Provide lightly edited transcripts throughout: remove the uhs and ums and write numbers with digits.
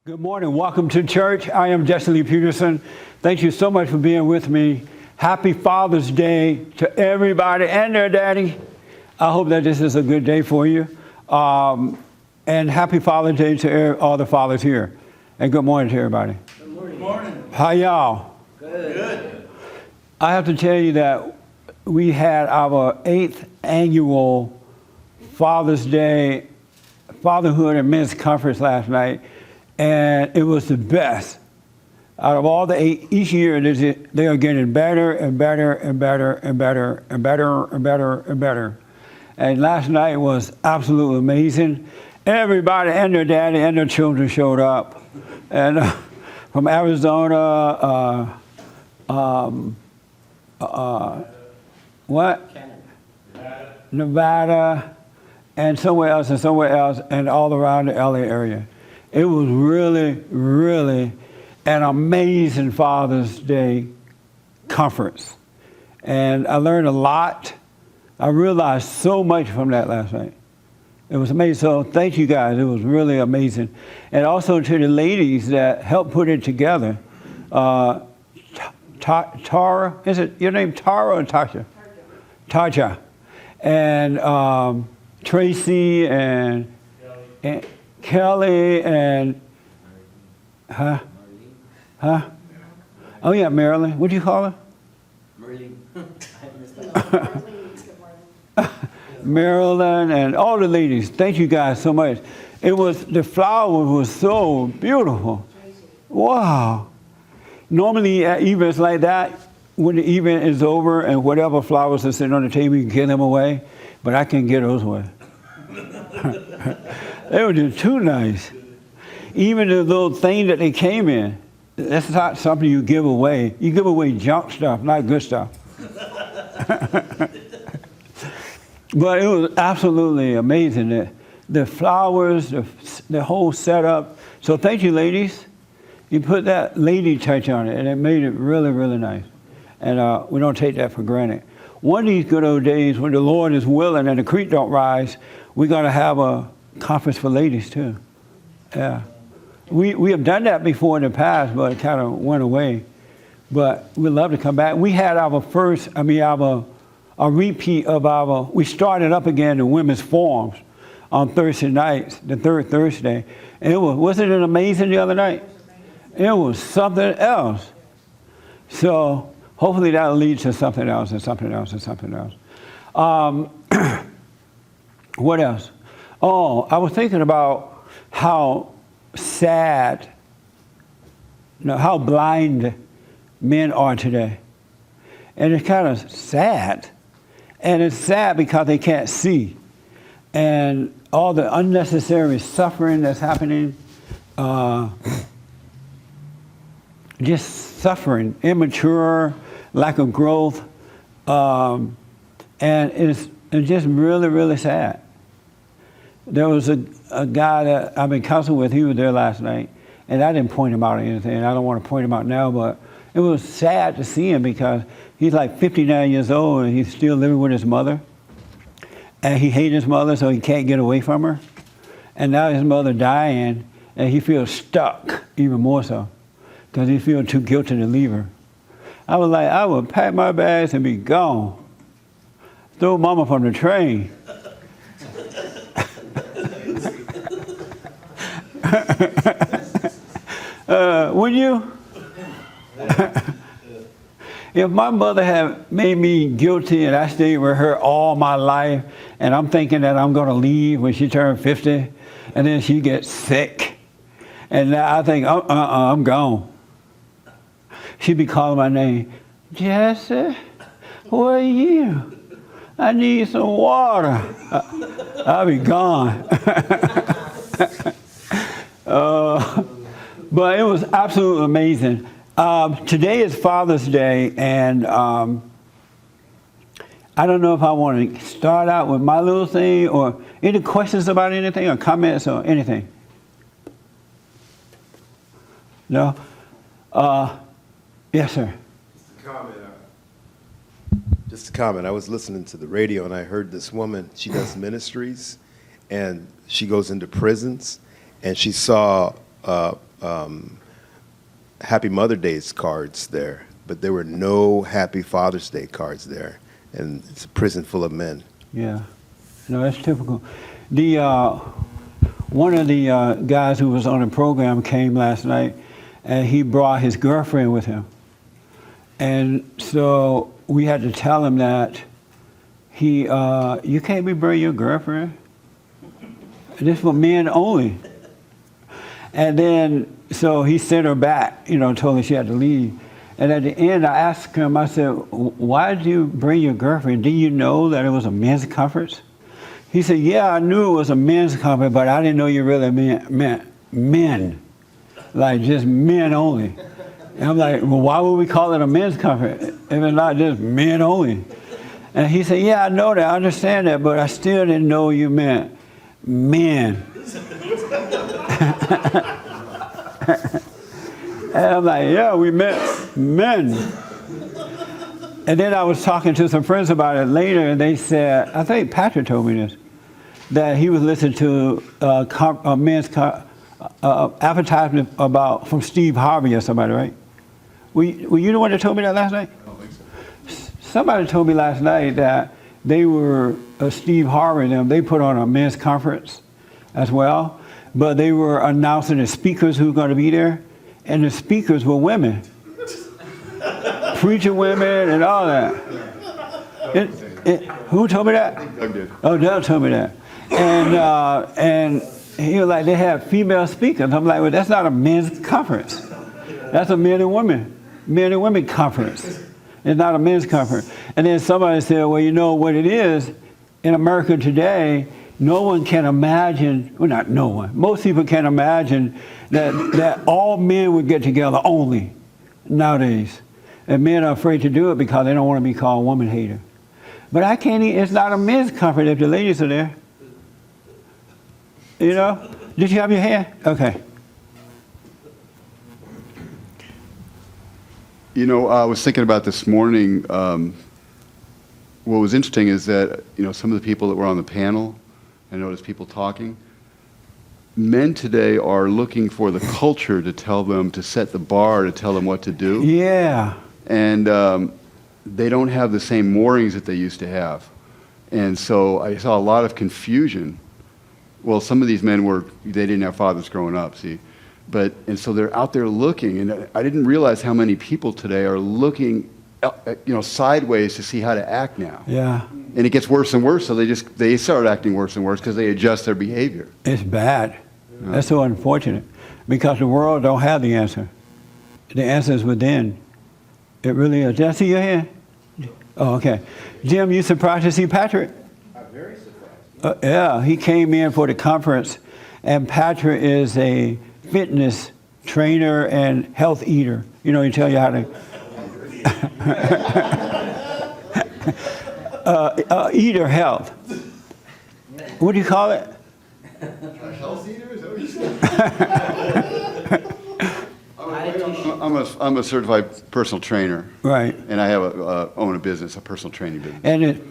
Good morning. Welcome to church. I am Jesse Lee Peterson. Thank you so much for being with me. Happy Father's Day to everybody and their daddy. I hope that this is a good day for you. And happy Father's Day to all the fathers here. And good morning to everybody. Good morning. Good morning. How y'all? Good. I have to tell you that we had our 8th annual Father's Day Fatherhood and Men's Conference last night. And it was the best. Out of all the 8, each year they are getting better and better and better and better and better and better and better. And last night was absolutely amazing. Everybody and their daddy and their children showed up. And from Arizona, Nevada, and somewhere else, and all around the LA area. It was really, really an amazing Father's Day conference. And I learned a lot. I realized so much from that last night. It was amazing. So thank you guys. It was really amazing. And also to the ladies that helped put it together. Tara, is it your name Tara or Tasha? Tasha. And Tracy and Kelly and, Oh yeah, Marilyn. What do you call her? Merlin. Marilyn and all the ladies. Thank you guys so much. The flower was so beautiful. Wow. Normally at events like that, when the event is over and whatever flowers are sitting on the table, you can give them away, but I can't get those away. They were just too nice. Even the little thing that they came in, that's not something you give away. You give away junk stuff, not good stuff. But it was absolutely amazing. The flowers, the whole setup. So thank you, ladies. You put that lady touch on it, and it made it really, really nice. And we don't take that for granted. One of these good old days, when the Lord is willing and the creek don't rise, we're going to have a conference for ladies too. Yeah. We have done that before in the past, but it kind of went away. But we'd love to come back. We had our a repeat of we started up again the women's forums on Thursday nights, the third Thursday. And wasn't it amazing the other night? It was something else. So hopefully that'll lead to something else and something else and something else. What else? Oh, I was thinking about how sad, how blind men are today. And it's kind of sad. And it's sad because they can't see. And all the unnecessary suffering that's happening, just suffering, immature, lack of growth. And it's just really, really sad. There was a guy that I've been counseling with. He was there last night, and I didn't point him out or anything. I don't want to point him out now, but it was sad to see him because he's like 59 years old and he's still living with his mother. And he hates his mother, so he can't get away from her. And now his mother dying, and he feels stuck even more so because he feels too guilty to leave her. I was like, I would pack my bags and be gone. Throw mama from the train. Would you? If my mother had made me guilty and I stayed with her all my life and I'm thinking that I'm going to leave when she turned 50 and then she gets sick and now I think, I'm gone. She'd be calling my name. Jesse, where are you? I need some water. I'll be gone. But it was absolutely amazing. Today is Father's Day, and I don't know if I want to start out with my little thing or any questions about anything or comments or anything. No? Yes, sir. Just a comment. I was listening to the radio and I heard this woman, she does ministries and she goes into prisons and she saw Happy Mother Day's cards there, but there were no Happy Father's Day cards there, and it's a prison full of men. Yeah, no, that's typical. The one of the guys who was on the program came last night, and he brought his girlfriend with him, and so we had to tell him that you can't be bringing your girlfriend. This for men only. And then, so he sent her back, told her she had to leave. And at the end, I asked him, I said, why did you bring your girlfriend? Did you know that it was a men's conference? He said, yeah, I knew it was a men's conference, but I didn't know you really meant men. Like just men only. And I'm like, well, why would we call it a men's conference if it's not just men only? And he said, yeah, I know that, I understand that, but I still didn't know you meant men. And I'm like, yeah, we meant men. And then I was talking to some friends about it later, and they said, I think Patrick told me this, that he was listening to a men's advertisement from Steve Harvey or somebody, right? Were you the one that told me that last night? I don't think so. Somebody told me last night that they were, Steve Harvey and them, they put on a men's conference as well, but they were announcing the speakers who were going to be there, and the speakers were women. Preacher women and all that. Who told me that? Doug did. Oh, Doug told me that. And he was like, they have female speakers. I'm like, well, that's not a men's conference. That's a men and women conference. It's not a men's conference. And then somebody said, well, you know what it is? In America today, no one can imagine, well, not no one, most people can't imagine that all men would get together only nowadays. And men are afraid to do it because they don't want to be called woman hater. But I can't, it's not a men's conference if the ladies are there. You know? Did you have your hand? Okay. You know, I was thinking about this morning, what was interesting is that, some of the people that were on the panel, I noticed people talking, men today are looking for the culture to tell them, to set the bar, to tell them what to do. Yeah. And they don't have the same moorings that they used to have. And so I saw a lot of confusion. Well, some of these men they didn't have fathers growing up, see. And so they're out there looking, and I didn't realize how many people today are looking, sideways to see how to act now. Yeah. And it gets worse and worse, so they start acting worse and worse because they adjust their behavior. It's bad. That's so unfortunate because the world don't have the answer. The answer is within. It really is. Did I see your hand? Oh, okay. Jim, you surprised to see Patrick? I'm very surprised. Yeah, he came in for the conference, and Patrick is a fitness trainer and health eater. He tell you how to eater health. What do you call it? A health eater? Is that what you said? I'm a certified personal trainer. Right. And I own a business, a personal training business. And it's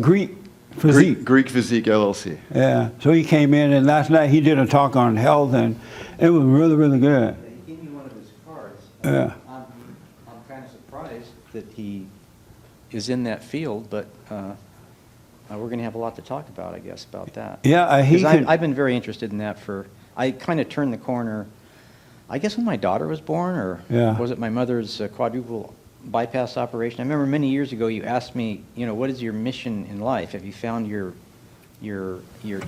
Greek physique. Greek Physique LLC. Yeah. So he came in, and last night he did a talk on health, and it was really, really good. He gave me one of his cards. Yeah. I'm kind of surprised that he is in that field, but we're going to have a lot to talk about, I guess, about that. Yeah, I've been very interested in that I kind of turned the corner, I guess when my daughter was born, or was it my mother's quadruple bypass operation? I remember many years ago you asked me, what is your mission in life? Have you found your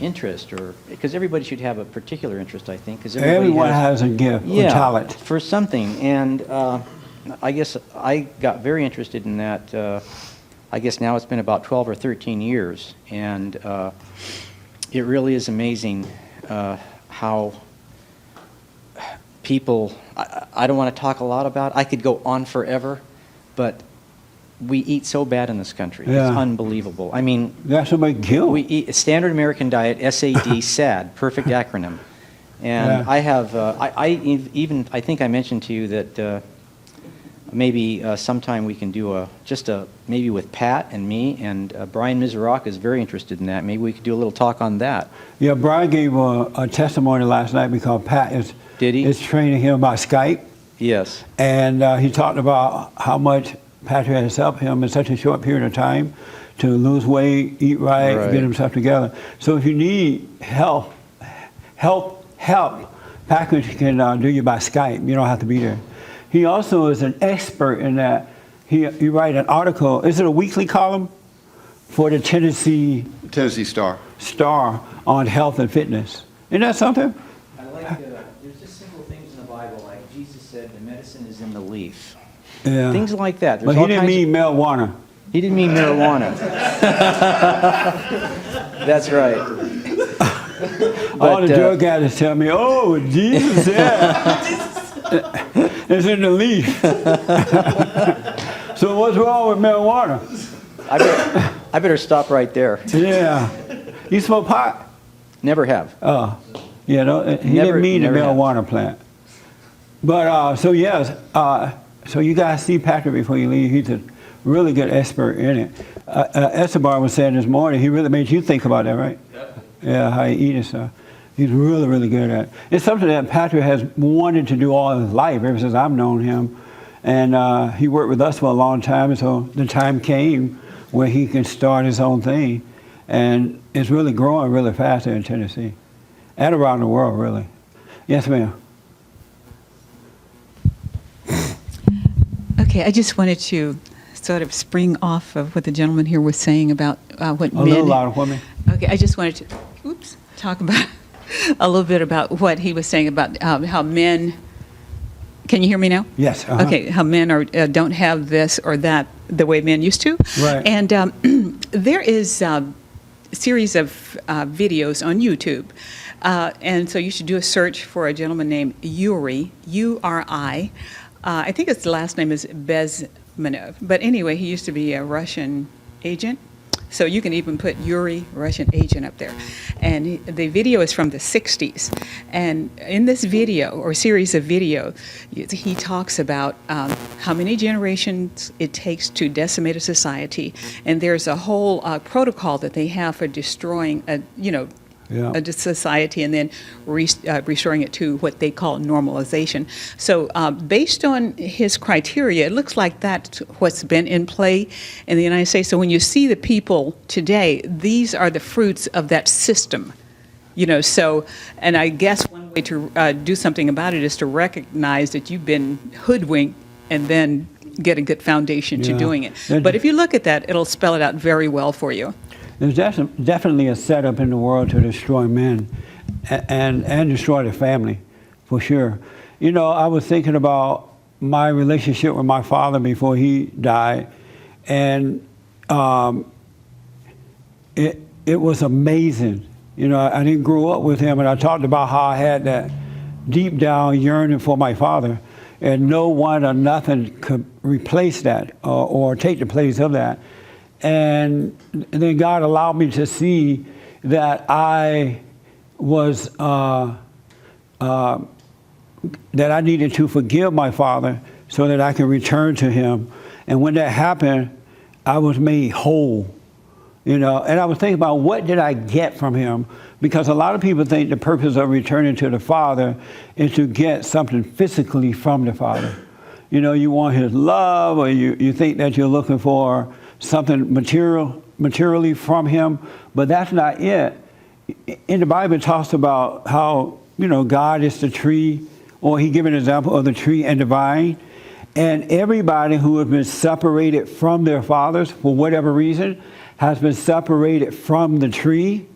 interest, or because everybody should have a particular interest, I think, because everyone has a gift or talent for something, and I guess I got very interested in that. I guess now it's been about 12 or 13 years, and it really is amazing how people. I don't want to talk a lot about it. I could go on forever, but we eat so bad in this country. Yeah. It's unbelievable. I mean, that's what makes guilt. we eat a standard American diet, SAD, SAD, perfect acronym. And I have, I think I mentioned to you that maybe sometime we can do maybe with Pat and me, and Brian Mizaraka is very interested in that. Maybe we could do a little talk on that. Yeah, Brian gave a testimony last night because Pat is Did he? is training him by Skype. Yes. And he talked about how much Patrick has helped him in such a short period of time to lose weight, eat right, Right. get himself together. So if you need help, Patrick can do you by Skype. You don't have to be there. He also is an expert in that. He write an article. Is it a weekly column for the Tennessee Star. on health and fitness? Isn't that something? I like, there's just simple things in the Bible, like Jesus said, the medicine is in the leaf. Yeah. Things like that. There's But he all didn't kinds mean marijuana. He didn't mean marijuana. That's right. All the But, drug addicts tell me, oh, Jesus said it's in the leaf. So what's wrong with marijuana? I better stop right there. Yeah. You smoke pot? Never have. You know, he Never- didn't mean the never have. marijuana plant. But, so yes, so you guys see Patrick before you leave. He's a really good expert in it. Esteban was saying this morning, he really made you think about that, right? Yep. Yeah, how you eat and stuff. He's really, really good at it. It's something that Patrick has wanted to do all his life, ever since I've known him. And he worked with us for a long time, and so the time came where he can start his own thing. And it's really growing really fast here in Tennessee and around the world, really. Yes, ma'am. Okay, I just wanted to sort of spring off of what the gentleman here was saying about what A men. little louder for me. Okay, I just wanted to, talk about a little bit about what he was saying about how men. Can you hear me now? Yes. Uh-huh. Okay, how men are don't have this or that the way men used to. Right. And there is a series of videos on YouTube. And so you should do a search for a gentleman named Yuri, U-R-I. I think his last name is Bezmenov. But anyway, he used to be a Russian agent. So you can even put Yuri, Russian agent, up there. And the video is from the 60s. And in this video, or series of video, he talks about how many generations it takes to decimate a society. And there's a whole protocol that they have for destroying a society and then restoring it to what they call normalization. So based on his criteria, it looks like that's what's been in play in the United States. So when you see the people today, these are the fruits of that system. You know, so, and I guess one way to do something about it is to recognize that you've been hoodwinked and then get a good foundation to doing it. But if you look at that, it'll spell it out very well for you. There's definitely a setup in the world to destroy men and destroy the family, for sure. You know, I was thinking about my relationship with my father before he died, and it was amazing. You know, I didn't grow up with him, and I talked about how I had that deep down yearning for my father, and no one or nothing could replace that or take the place of that. And then God allowed me to see that I was, that I needed to forgive my father so that I could return to him. And when that happened, I was made whole, you know. And I was thinking about, what did I get from him? Because a lot of people think the purpose of returning to the Father is to get something physically from the Father. You know, you want his love, or you think that you're looking for something materially from him, but that's not it. In the Bible, it talks about how, you know, God is the tree, or he gave an example of the tree and the vine. And everybody who has been separated from their fathers, for whatever reason, has been separated from the tree.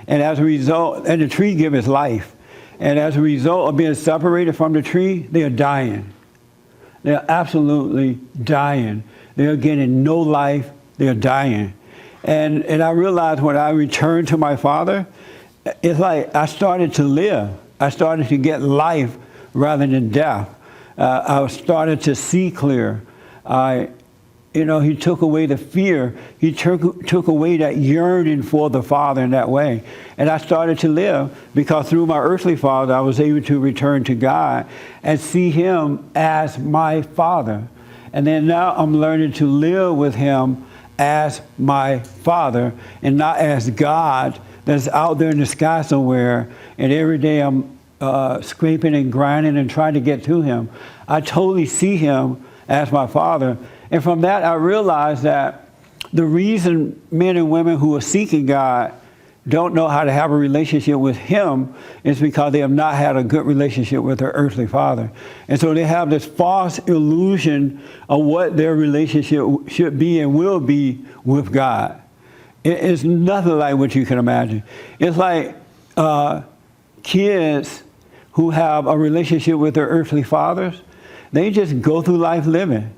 And as a result, and the tree gives life. And as a result of being separated from the tree, they are dying. They are absolutely dying. They are getting no life. They are dying. And I realized when I returned to my father, it's like I started to live. I started to get life rather than death. I started to see clear. You know, he took away the fear. He took away that yearning for the Father in that way. And I started to live, because through my earthly father, I was able to return to God and see him as my Father. And then now I'm learning to live with him as my Father, and not as God that's out there in the sky somewhere. And every day I'm scraping and grinding and trying to get to him. I totally see him as my father. And from that, I realized that the reason men and women who are seeking God don't know how to have a relationship with him is because they have not had a good relationship with their earthly father. And so they have this false illusion of what their relationship should be and will be with God. It's nothing like what you can imagine. It's like kids who have a relationship with their earthly fathers, they just go through life living.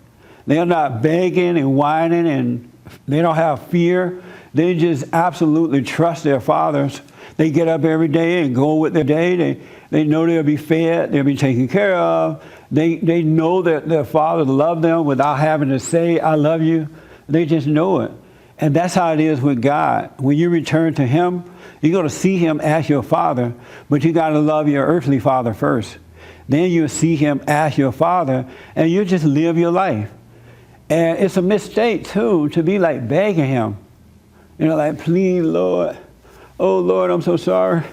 They're not begging and whining, and they don't have fear. They just absolutely trust their fathers. They get up every day and go with their day. They know they'll be fed, they'll be taken care of. They know that their father loves them without having to say, I love you. They just know it. And that's how it is with God. When you return to him, you're going to see him as your father, but you got to love your earthly father first. Then you'll see him as your father, and you just live your life. And it's a mistake, too, to be like begging him. You know, like, please, Lord. Oh, Lord, I'm so sorry.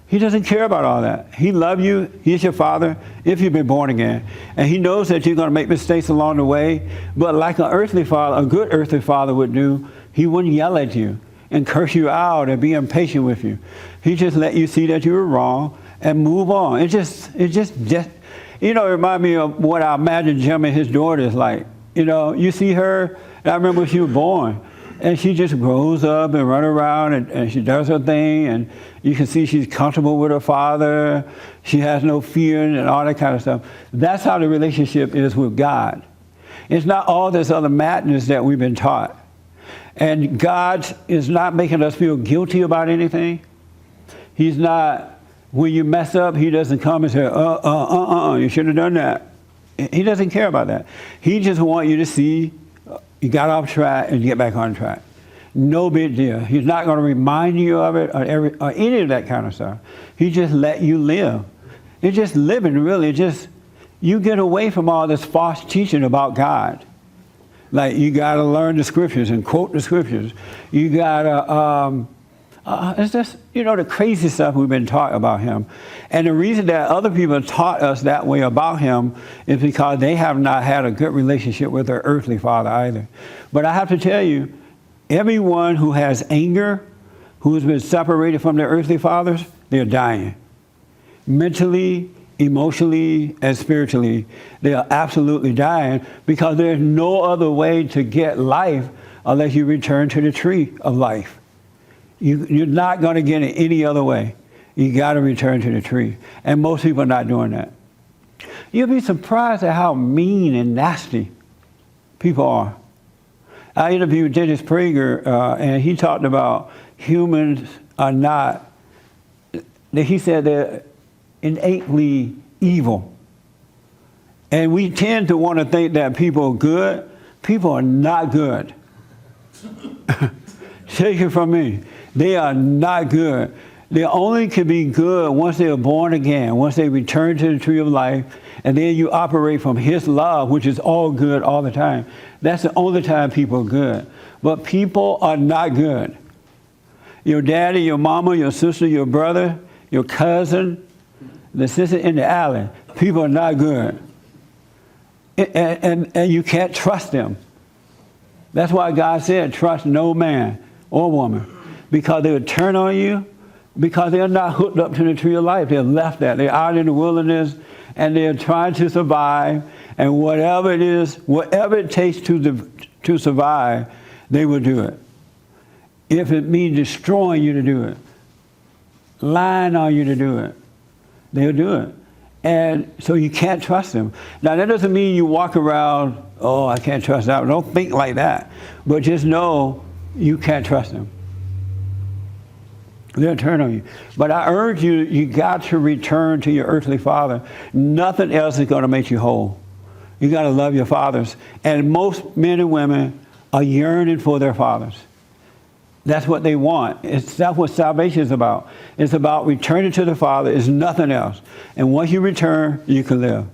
He doesn't care about all that. He loves you. He's your father if you've been born again. And he knows that you're going to make mistakes along the way. But like an earthly father, a good earthly father would do, he wouldn't yell at you and curse you out and be impatient with you. He just let you see that you were wrong and move on. It just, you know, it reminds me of what I imagine Jim and his daughter is like. You know, you see her, and I remember when she was born, and she just grows up and runs around and she does her thing, and you can see she's comfortable with her father. She has no fear and all that kind of stuff. That's how the relationship is with God. It's not all this other madness that we've been taught. And God is not making us feel guilty about anything. He's not, when you mess up, he doesn't come and say, you should have done that. He doesn't care about that. He just wants you to see you got off track and get back on track. No big deal. He's not going to remind you of it or any of that kind of stuff. He just let you live. It's just living, really. Just you get away from all this false teaching about God. Like you got to learn the scriptures and quote the scriptures. You got to, it's just, you know, the crazy stuff we've been taught about him. And the reason that other people taught us that way about him is because they have not had a good relationship with their earthly father either. But I have to tell you, everyone who has anger, who has been separated from their earthly fathers, they're dying. Mentally, emotionally, and spiritually, they are absolutely dying because there's no other way to get life unless you return to the tree of life. You're not going to get it any other way. You got to return to the tree. And most people are not doing that. You'll be surprised at how mean and nasty people are. I interviewed Dennis Prager, and he talked about humans are not, he said they're innately evil. And we tend to want to think that people are good. People are not good. Take it from me. They are not good. They only can be good once they are born again, once they return to the tree of life, and then you operate from his love, which is all good all the time. That's the only time people are good. But people are not good. Your daddy, your mama, your sister, your brother, your cousin, the sister in the alley, people are not good. And you can't trust them. That's why God said, trust no man or woman, because they will turn on you, because they're not hooked up to the tree of life. They're left that. They're out in the wilderness, and they're trying to survive, and whatever it is, whatever it takes to survive, they will do it. If it means destroying you to do it, lying on you to do it, they'll do it. And so you can't trust them. Now, that doesn't mean you walk around, oh, I can't trust that. Don't think like that. But just know you can't trust them. They'll turn on you. But I urge you, you got to return to your earthly father. Nothing else is going to make you whole. You got to love your fathers. And most men and women are yearning for their fathers. That's what they want. That's what salvation is about. It's about returning to the Father. It's nothing else. And once you return, you can live.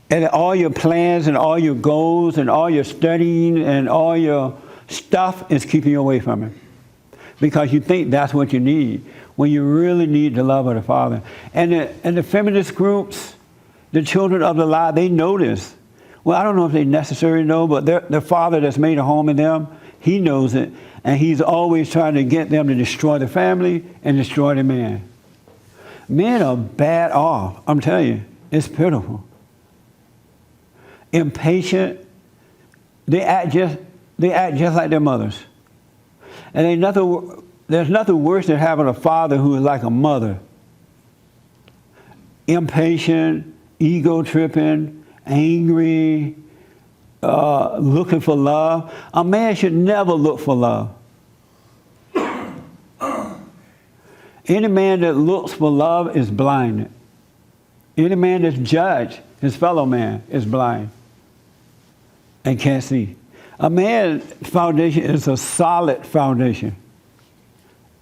And all your plans and all your goals and all your studying and all your stuff is keeping you away from Him. because you think that's what you need, when you really need the love of the Father. And the feminist groups, the children of the lie, they know this. Well, I don't know if they necessarily know, but the Father that's made a home in them, he knows it. And he's always trying to get them to destroy the family and destroy the man. Men are bad off. I'm telling you, it's pitiful. Impatient. They act just like their mothers. And there's nothing worse than having a father who is like a mother. Impatient, ego tripping, angry, looking for love. A man should never look for love. Any man that looks for love is blind. Any man that's judged his fellow man is blind and can't see. A man's foundation is a solid foundation.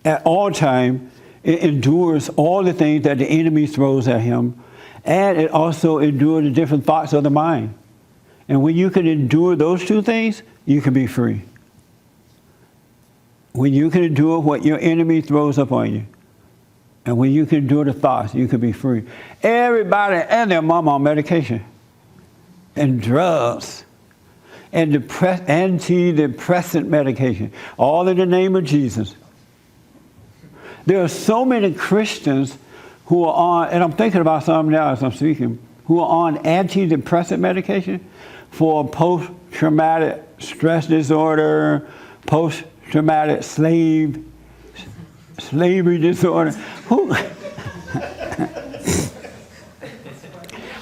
At all time, it endures all the things that the enemy throws at him, and it also endures the different thoughts of the mind. And when you can endure those two things, you can be free. When you can endure what your enemy throws upon you, and when you can endure the thoughts, you can be free. Everybody and their mama on medication and drugs and anti-depressant medication, all in the name of Jesus. There are so many Christians who are on, and I'm thinking about some now as I'm speaking, who are on anti-depressant medication for post-traumatic stress disorder, post-traumatic slavery disorder.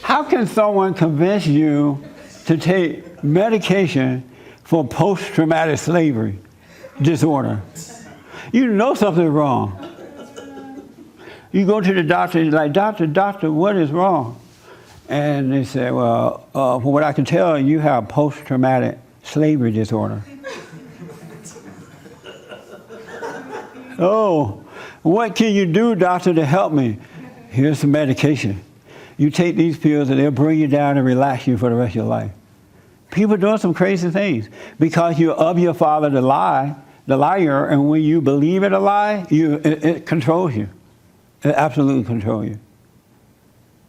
How can someone convince you to take medication for post-traumatic slavery disorder? You know something's wrong. You go to the doctor and you're like, doctor, what is wrong? And they say, well, from what I can tell, you have post-traumatic slavery disorder. Oh, what can you do, doctor, to help me? Here's some medication. You take these pills and they'll bring you down and relax you for the rest of your life. People are doing some crazy things because you're of your father, the liar, and when you believe in a lie, it controls you. It absolutely controls you.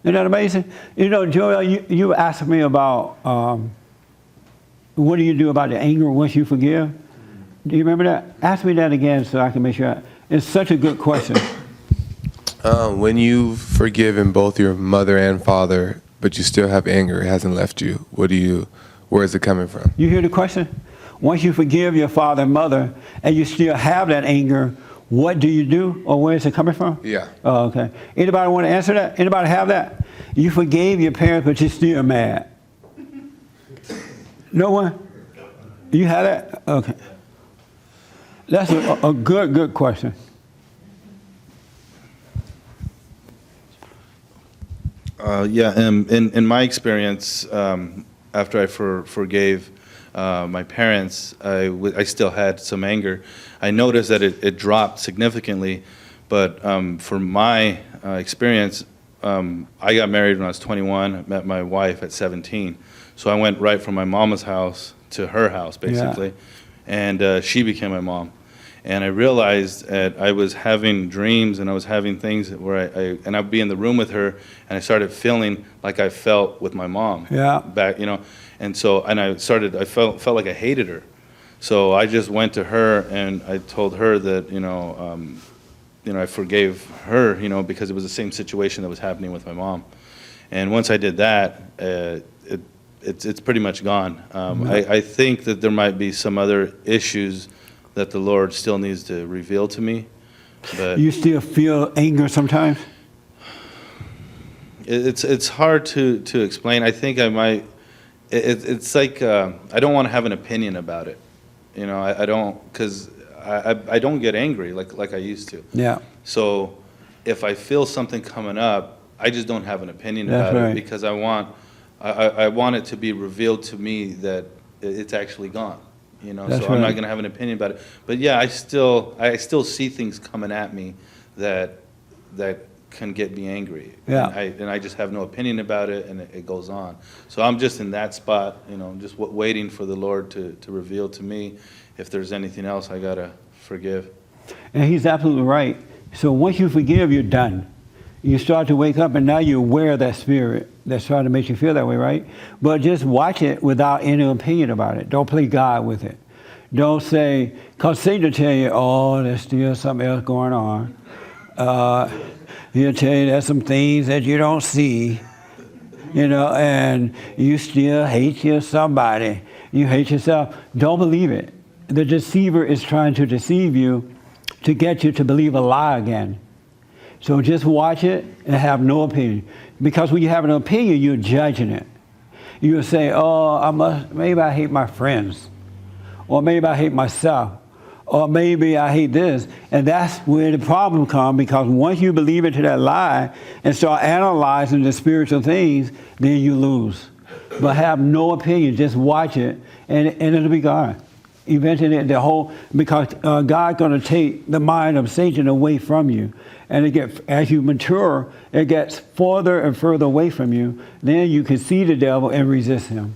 Isn't that amazing? You know, Joel, you asked me about what do you do about the anger once you forgive? Do you remember that? Ask me that again so I can make sure. It's such a good question. When you've forgiven both your mother and father, but you still have anger, it hasn't left you, where is it coming from? You hear the question? Once you forgive your father and mother, and you still have that anger, what do you do, or where is it coming from? Yeah. Oh, okay. Anybody want to answer that? Anybody have that? You forgave your parents, but you're still mad. No one? You have that? Okay. That's a good question. In my experience, after I forgave my parents, I still had some anger. I noticed that it dropped significantly, but from my experience, I got married when I was 21, met my wife at 17. So I went right from my mama's house to her house, basically, and she became my mom. And I realized that I was having dreams and I was having things where I'd be in the room with her and I started feeling like I felt with my mom. Yeah. Back, and I felt like I hated her. So I just went to her and I told her that, I forgave her, because it was the same situation that was happening with my mom. And once I did that, it's pretty much gone. I think that there might be some other issues that the Lord still needs to reveal to me. But you still feel anger sometimes? It's hard to explain. I think I might. It's like I don't want to have an opinion about it. I don't, because I don't get angry like I used to. Yeah. So if I feel something coming up, I just don't have an opinion about it because I want it to be revealed to me that it's actually gone. So I'm not going to have an opinion about it. But yeah, I still see things coming at me that can get me angry. Yeah. And I just have no opinion about it, and it goes on. So I'm just in that spot, just waiting for the Lord to reveal to me if there's anything else I got to forgive. And he's absolutely right. So once you forgive, you're done. You start to wake up, and now you're aware of that spirit that's trying to make you feel that way, right? But just watch it without any opinion about it. Don't play God with it. Don't say, because Satan will tell you, oh, there's still something else going on. He'll tell you there's some things that you don't see, and you still hate somebody. You hate yourself. Don't believe it. The deceiver is trying to deceive you to get you to believe a lie again. So just watch it and have no opinion. Because when you have an opinion, you're judging it. You'll say, oh, maybe I hate my friends. Or maybe I hate myself. Or maybe I hate this. And that's where the problem comes, because once you believe into that lie and start analyzing the spiritual things, then you lose. But have no opinion. Just watch it, and it'll be gone. Eventually, because God's going to take the mind of Satan away from you. And as you mature, it gets further and further away from you. Then you can see the devil and resist him.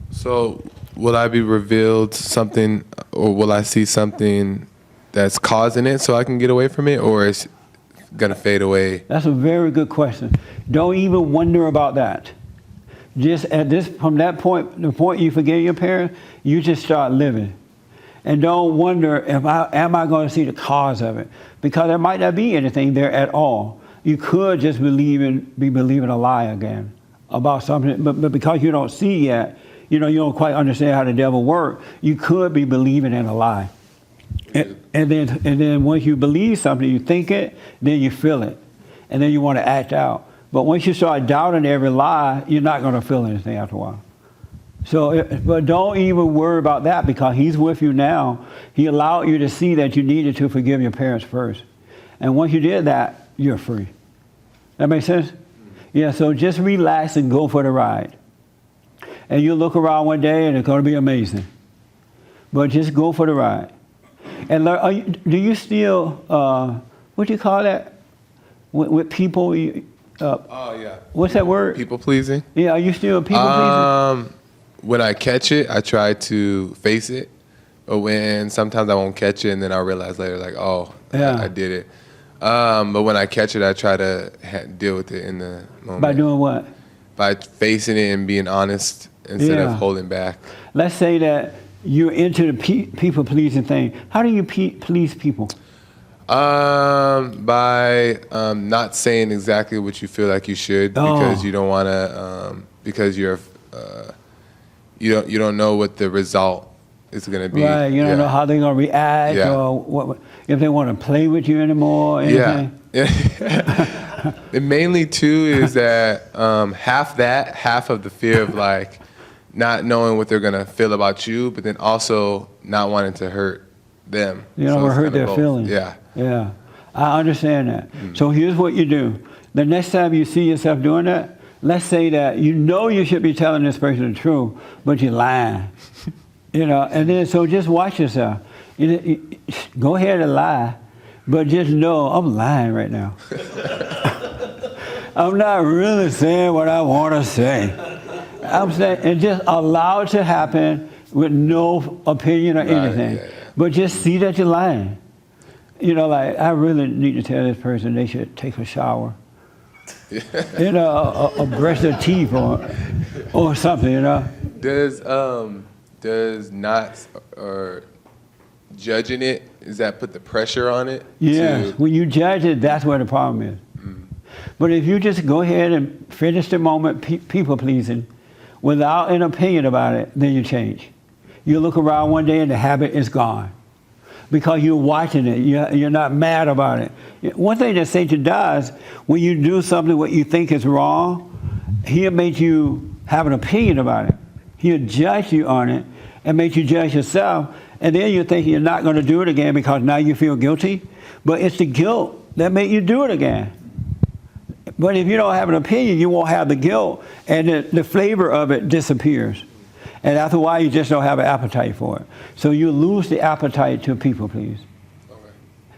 So will I be revealed something, or will I see something that's causing it so I can get away from it, or it's going to fade away? That's a very good question. Don't even wonder about that. Just from that point, the point you forgive your parents, you just start living. And don't wonder, am I going to see the cause of it? Because there might not be anything there at all. You could just be believing a lie again about something, but because you don't see yet, you don't quite understand how the devil works, you could be believing in a lie. And then once you believe something, you think it, then you feel it. And then you want to act out. But once you start doubting every lie, you're not going to feel anything after a while. But don't even worry about that, because he's with you now. He allowed you to see that you needed to forgive your parents first. And once you did that, you're free. That make sense? Yeah, so just relax and go for the ride. And you'll look around one day and it's going to be amazing. But just go for the ride. And do you still, what do you call that? With people? Yeah. What's that word? People pleasing? Yeah, are you still people pleasing? When I catch it, I try to face it. But when sometimes I won't catch it, and then I'll realize later, like, Yeah. I did it. But when I catch it, I try to deal with it in the moment. By doing what? By facing it and being honest instead of holding back. Let's say that you're into the people-pleasing thing. How do you please people? By not saying exactly what you feel like you should, because you don't want to, because you're, you don't know what the result is going to be. Right, you don't know how they're going to react, or what, if they want to play with you anymore, anything. Yeah. And mainly too is that half of the fear of like not knowing what they're going to feel about you, but then also not wanting to hurt them. You don't want to hurt their feelings. Yeah. Yeah, I understand that. So here's what you do. The next time you see yourself doing that, let's say that you should be telling this person the truth, but you're lying. And then so just watch yourself. Go ahead and lie, but just know I'm lying right now. I'm not really saying what I want to say. I'm saying, and just allow it to happen with no opinion or anything. Yeah. But just see that you're lying. Like, I really need to tell this person they should take a shower. Or brush their teeth or something, Does not, or judging it, does that put the pressure on it? Yes, when you judge it, that's where the problem is. But if you just go ahead and finish the moment people pleasing without an opinion about it, then you change. You look around one day and the habit is gone. Because you're watching it, you're not mad about it. One thing that Satan does, when you do something what you think is wrong, he'll make you have an opinion about it. He'll judge you on it and make you judge yourself. And then you think you're not going to do it again because now you feel guilty. But it's the guilt that makes you do it again. But if you don't have an opinion, you won't have the guilt, and the flavor of it disappears. And after a while, you just don't have an appetite for it. So you lose the appetite to people please. Okay.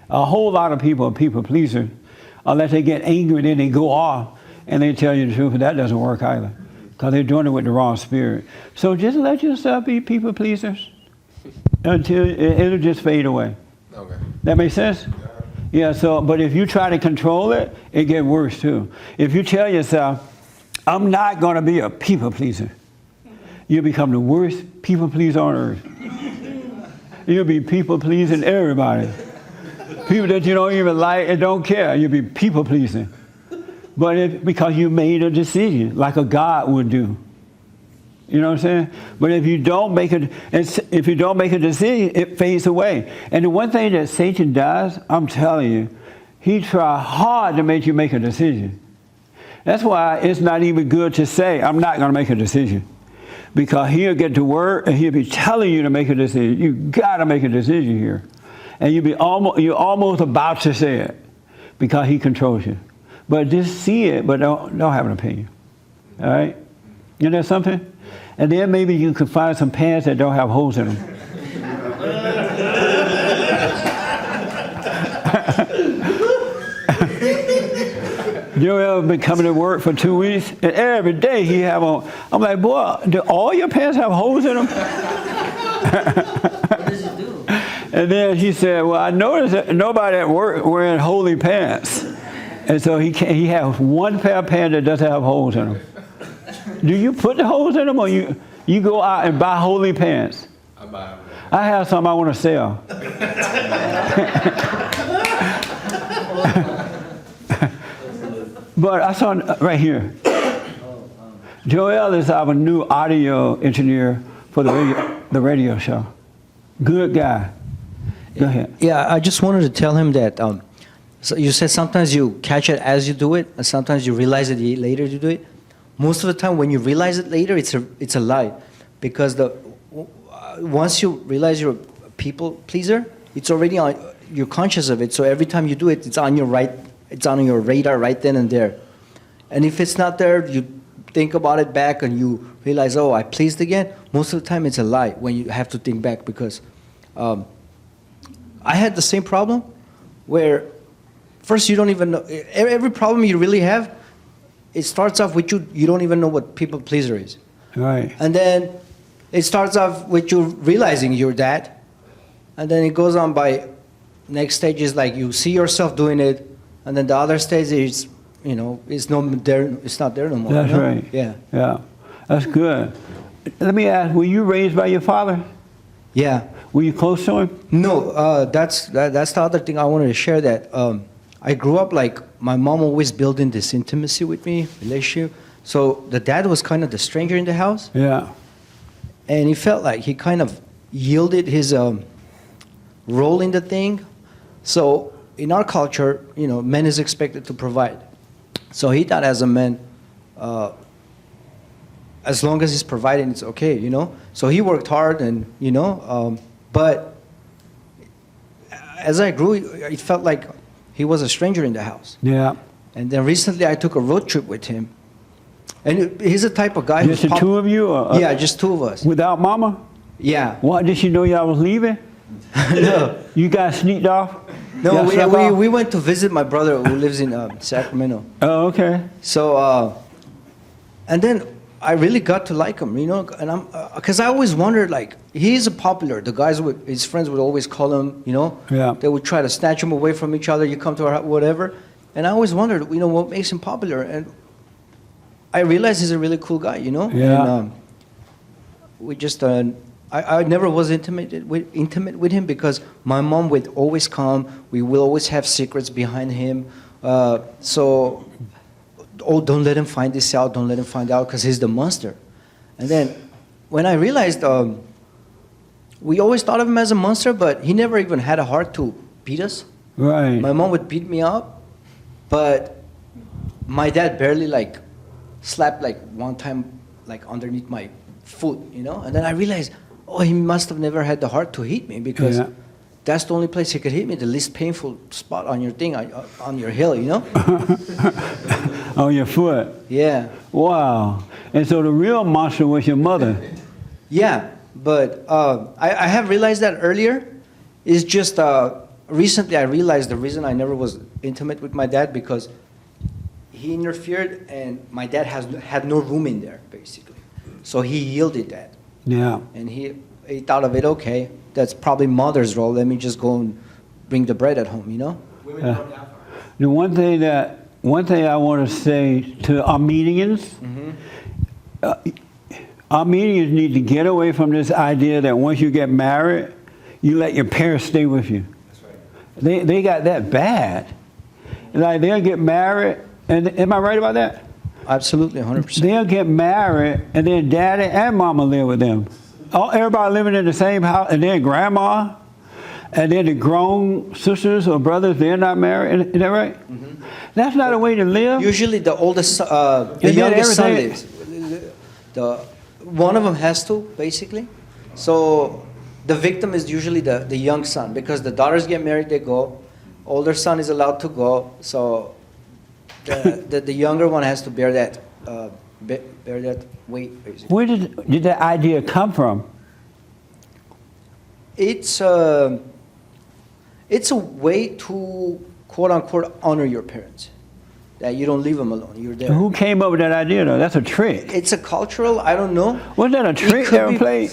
A whole lot of people are people pleasers, unless they get angry, then they go off and they tell you the truth, and that doesn't work either, because they're doing it with the wrong spirit. So just let yourself be people pleasers until it'll just fade away. Okay. That makes sense? Yeah, so, but if you try to control it, it gets worse too. If you tell yourself, I'm not going to be a people pleaser, you'll become the worst people pleaser on earth. You'll be people pleasing everybody. People that you don't even like and don't care, you'll be people pleasing. But because you made a decision, like a God would do. You know what I'm saying? But if you don't make a decision, it fades away. And the one thing that Satan does, I'm telling you, he tries hard to make you make a decision. That's why it's not even good to say, I'm not going to make a decision. Because he'll get to work and he'll be telling you to make a decision. You got to make a decision here. And you're almost about to say it because he controls you. But just see it, but don't have an opinion. All right? You know something? And then maybe you can find some pants that don't have holes in them. Joel been coming to work for 2 weeks, and every day he have on. I'm like, boy, do all your pants have holes in them? What does it do? And then he said, well, I noticed that nobody at work wearing holy pants. And so he has one pair of pants that doesn't have holes in them. Do you put the holes in them, or you go out and buy holy pants? I buy them. I have some I want to sell. But I saw right here. Joel is our new audio engineer for the radio show. Good guy. Go ahead. Yeah, I just wanted to tell him that so you said sometimes you catch it as you do it, and sometimes you realize it later you do it. Most of the time when you realize it later, it's a lie. Because once you realize you're a people pleaser, it's already on, you're conscious of it. So every time you do it, it's on your radar right then and there. And if it's not there, you think about it back and you realize, oh, I pleased again. Most of the time it's a lie when you have to think back, because I had the same problem where first you don't even know, every problem you really have, it starts off with you don't even know what people pleaser is. Right. And then it starts off with you realizing you're that. And then it goes on by, next stage is like you see yourself doing it. And then the other stage is, it's not there no more. That's right. Yeah. Yeah. That's good. Let me ask, were you raised by your father? Yeah. Were you close to him? No, that's the other thing I wanted to share, that I grew up like my mom always building this intimacy with me, relationship. So the dad was kind of the stranger in the house. Yeah. And he felt like he kind of yielded his role in the thing. So in our culture, man is expected to provide. So he thought as a man, as long as he's providing, it's okay, So he worked hard and, but as I grew, it felt like he was a stranger in the house. Yeah. And then recently I took a road trip with him. And he's the type of guy Just the two of you? Or, yeah, just two of us. Without mama? Yeah. What, did she know y'all was leaving? No. You guys sneaked off? No, Y'all snuck off? we went to visit my brother who lives in Sacramento. Oh, okay. So, and then I really got to like him, and because I always wondered, like, he's a popular. The guys, his friends would always call him, Yeah. They would try to snatch him away from each other. You come to our house, whatever. And I always wondered, what makes him popular. And I realized he's a really cool guy, Yeah. And we just, I never was intimate with him because my mom would always come. We will always have secrets behind him. So, don't let him find this out. Don't let him find out because he's the monster. And then when I realized, we always thought of him as a monster, but he never even had a heart to beat us. Right. My mom would beat me up, but my dad barely slapped one time underneath my foot, And then I realized, he must have never had the heart to hit me because Yeah. that's the only place he could hit me, the least painful spot on your thing, on your heel, On your foot. Yeah. Wow. And so the real monster was your mother. Yeah, but I have realized that earlier. It's just recently I realized the reason I never was intimate with my dad because he interfered and my dad had no room in there, basically. So he yielded that. Yeah. And he thought of it, okay, that's probably mother's role. Let me just go and bring the bread at home, you know? The one thing I want to say to Armenians, Armenians need to get away from this idea that once you get married, you let your parents stay with you. They got that bad. Like they'll get married, and am I right about that? Absolutely, 100%. They'll get married, and then daddy and mama live with them. Everybody living in the same house, and then grandma, and then the grown sisters or brothers, they're not married. Is that right? Mm-hmm. That's not a way to live. Usually the oldest, the then youngest son everything- lives. One of them has to, basically. So the victim is usually the young son, because the daughters get married, they go. Older son is allowed to go. So the younger one has to bear that weight, basically. Where did that idea come from? It's a way to, quote unquote, honor your parents. That you don't leave them alone. You're there. Who came up with that idea, though? That's a trick. It's a cultural, I don't know. Wasn't that a trick could they were be- playing?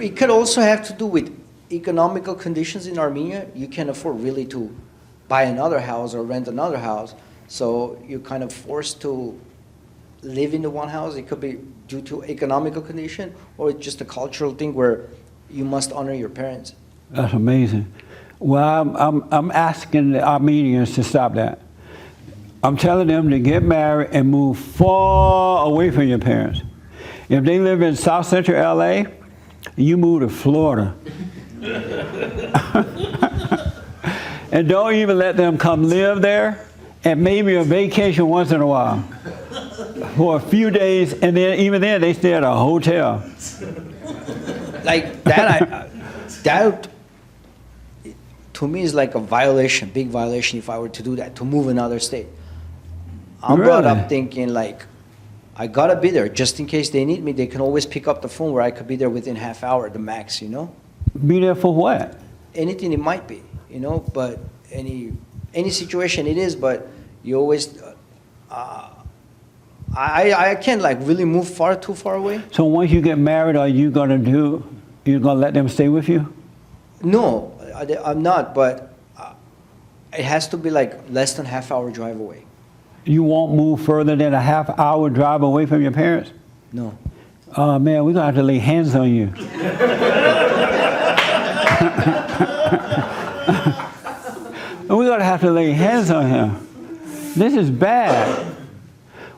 It could also have to do with economical conditions in Armenia. You can't afford really to buy another house or rent another house. So you're kind of forced to live in the one house. It could be due to economical condition, or it's just a cultural thing where you must honor your parents. That's amazing. Well, I'm asking the Armenians to stop that. I'm telling them to get married and move far away from your parents. If they live in South Central LA, you move to Florida. And don't even let them come live there, and maybe a vacation once in a while for a few days, and then even then they stay at a hotel. Like that, that to me is like a violation, big violation if I were to do that, to move another state. I'm brought Really? up thinking like, I gotta be there just in case they need me. They can always pick up the phone where I could be there within half hour, the max, you know? Be there for what? Anything it might be, you know, but any situation it is, but you always, I can't like really move too far away. So once you get married, you're gonna let them stay with you? No, I'm not, but it has to be like less than half hour drive away. You won't move further than a half-hour drive away from your parents? No. Oh man, we're gonna have to lay hands on you. We're gonna have to lay hands on him. This is bad.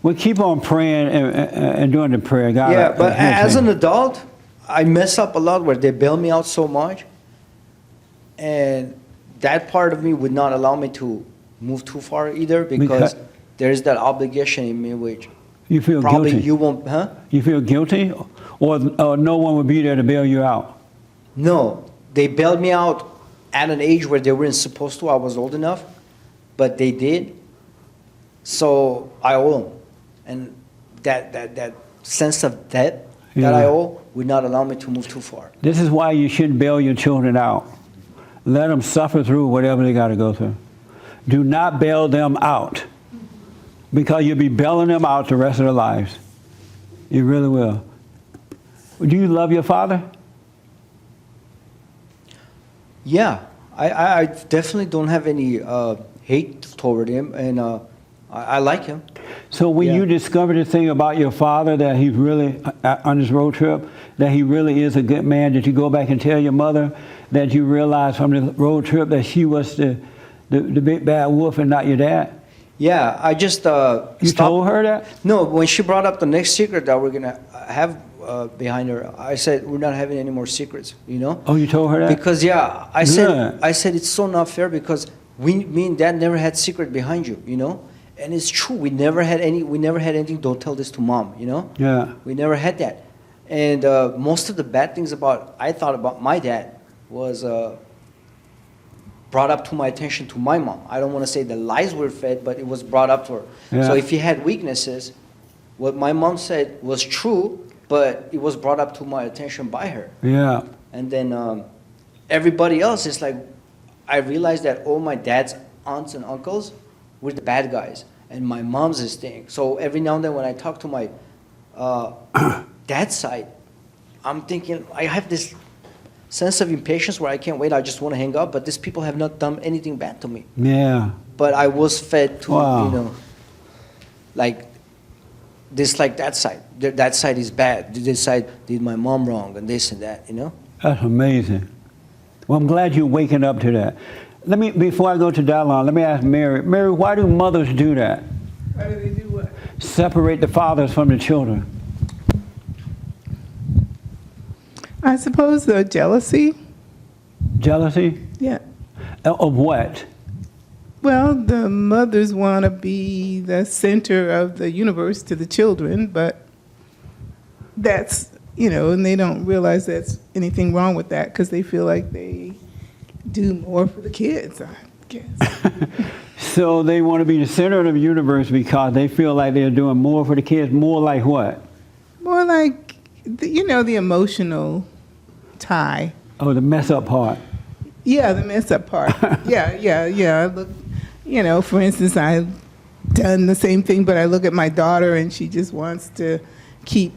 We keep on praying and doing the prayer. God, Yeah, but help as me. an adult, I mess up a lot where they bail me out so much. And that part of me would not allow me to move too far either, because there's that obligation in me which You feel probably guilty. you won't, huh? You feel guilty, or no one would be there to bail you out. No, they bailed me out at an age where they weren't supposed to. I was old enough, but they did. So I owe them. And that sense of debt that I Yeah. owe would not allow me to move too far. This is why you shouldn't bail your children out. Let them suffer through whatever they got to go through. Do not bail them out, because you'll be bailing them out the rest of their lives. You really will. Do you love your father? Yeah, I definitely don't have any hate toward him, and I like him. So when Yeah. you discovered the thing about your father, that he's really, on this road trip, that he really is a good man, did you go back and tell your mother that you realized from the road trip that she was the big bad wolf and not your dad? Yeah, I just You stopped. told her that? No, when she brought up the next secret that we're gonna have behind her, I said we're not having any more secrets. You know? Oh, you told her that? Because yeah, Good. I said it's so not fair because me and Dad never had secret behind you. You know? And it's true. We never had anything. Don't tell this to Mom. You know? Yeah. We never had that. And most of the bad things I thought about my dad was brought up to my attention to my mom. I don't want to say the lies were fed, but it was brought up to her. Yeah. So if he had weaknesses, what my mom said was true, but it was brought up to my attention by her. Yeah. And then everybody else is like, I realized that all my dad's aunts and uncles were the bad guys, and my mom's this thing. So every now and then when I talk to my dad's side, I'm thinking, I have this sense of impatience where I can't wait, I just want to hang up, but these people have not done anything bad to me. Yeah. But I was fed to, Wow. you know, like this, like that side. That side is bad. This side did my mom wrong and this and that, you know? That's amazing. Well, I'm glad you're waking up to that. Before I go to Dallon, let me ask Mary. Mary, why do mothers do that? Why do they do what? Separate the fathers from the children. I suppose the jealousy. Jealousy? Yeah. Of what? Well, the mothers want to be the center of the universe to the children, but that's, you know, and they don't realize that's anything wrong with that because they feel like they do more for the kids, I guess. So they want to be the center of the universe because they feel like they're doing more for the kids. More like what? More like, you know, the emotional tie. Oh, the mess up part. Yeah, the mess up part. Yeah. I look, you know, for instance, I've done the same thing, but I look at my daughter and she just wants to keep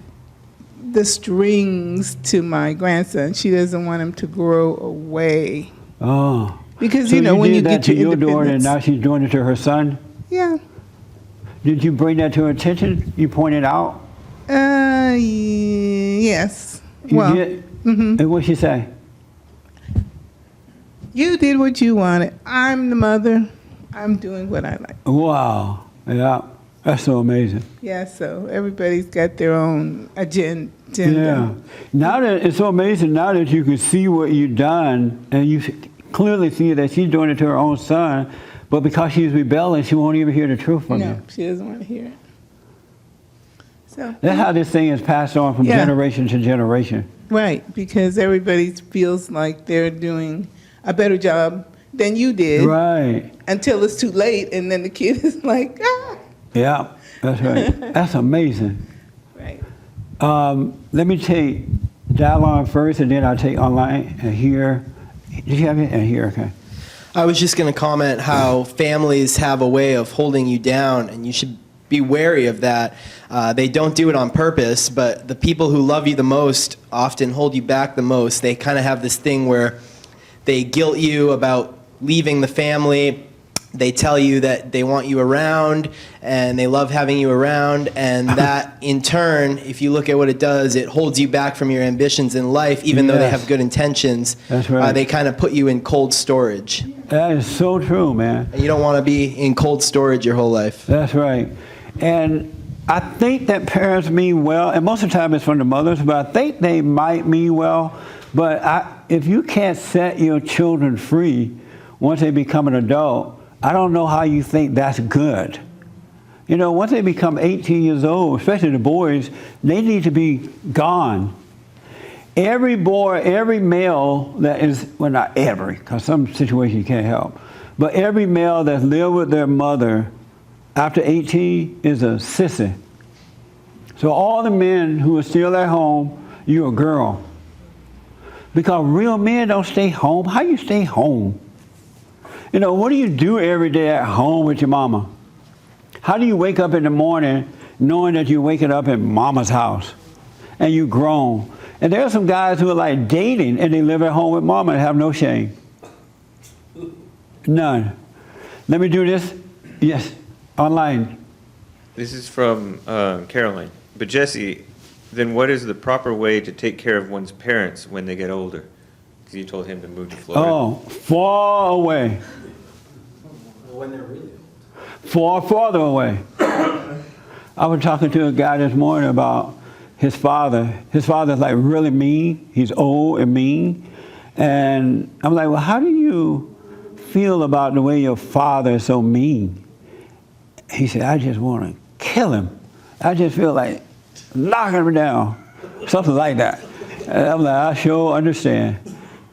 the strings to my grandson. She doesn't want him to grow away. Oh. Because, So you know, when did you that get to your daughter and independence. now she's doing it to her son? Yeah. Did you bring that to her attention? You pointed out? Yes. You Well, did? And what'd she say? you did what you wanted. I'm the mother. I'm doing what I like. Wow. Yeah. That's so amazing. Yeah, so everybody's got their own agenda. Yeah. Now that it's so amazing now that you can see what you've done and you clearly see that she's doing it to her own son, but because she's rebelling, she won't even hear the truth from No, you. she doesn't want to hear it. So That's how this thing is passed on from Yeah. generation to generation. right, because everybody feels like they're doing a better job than you did Right. until it's too late, and then the kid is like, ah. Yeah, that's right. That's amazing. Right. Let me take Dallon first, and then I'll take online and here. Did you have it? And here, okay. I was just going to comment how families have a way of holding you down, and you should be wary of that. They don't do it on purpose, but the people who love you the most often hold you back the most. They kind of have this thing where they guilt you about leaving the family. They tell you that they want you around and they love having you around, and that in turn, if you look at what it does, it holds you back from your ambitions in life, even though they Yes. have good intentions. That's right. They kind of put you in cold storage. That is so true, man. And you don't want to be in cold storage your whole life. That's right. And I think that parents mean well, and most of the time it's from the mothers, but I think they might mean well. But if you can't set your children free once they become an adult, I don't know how you think that's good. You know, once they become 18 years old, especially the boys, they need to be gone. Every boy, every male that is, well, not every, because some situations you can't help, but every male that's lived with their mother after 18 is a sissy. So all the men who are still at home, you're a girl. Because real men don't stay home. How you stay home? You know, what do you do every day at home with your mama? How do you wake up in the morning knowing that you're waking up in mama's house and you're grown? And there are some guys who are like dating and they live at home with mama and have no shame. None. Let me do this. Yes, online. This is from Caroline. But Jesse, then what is the proper way to take care of one's parents when they get older? Because you told him to move to Florida. Oh, far away. When they're really Far farther away. I was talking to a guy this morning about his father. His father's like really mean. He's old and mean. And I'm like, well, how do you feel about the way your father is so mean? He said, I just want to kill him. I just feel like knocking him down. Something like that. And I'm like, I sure understand.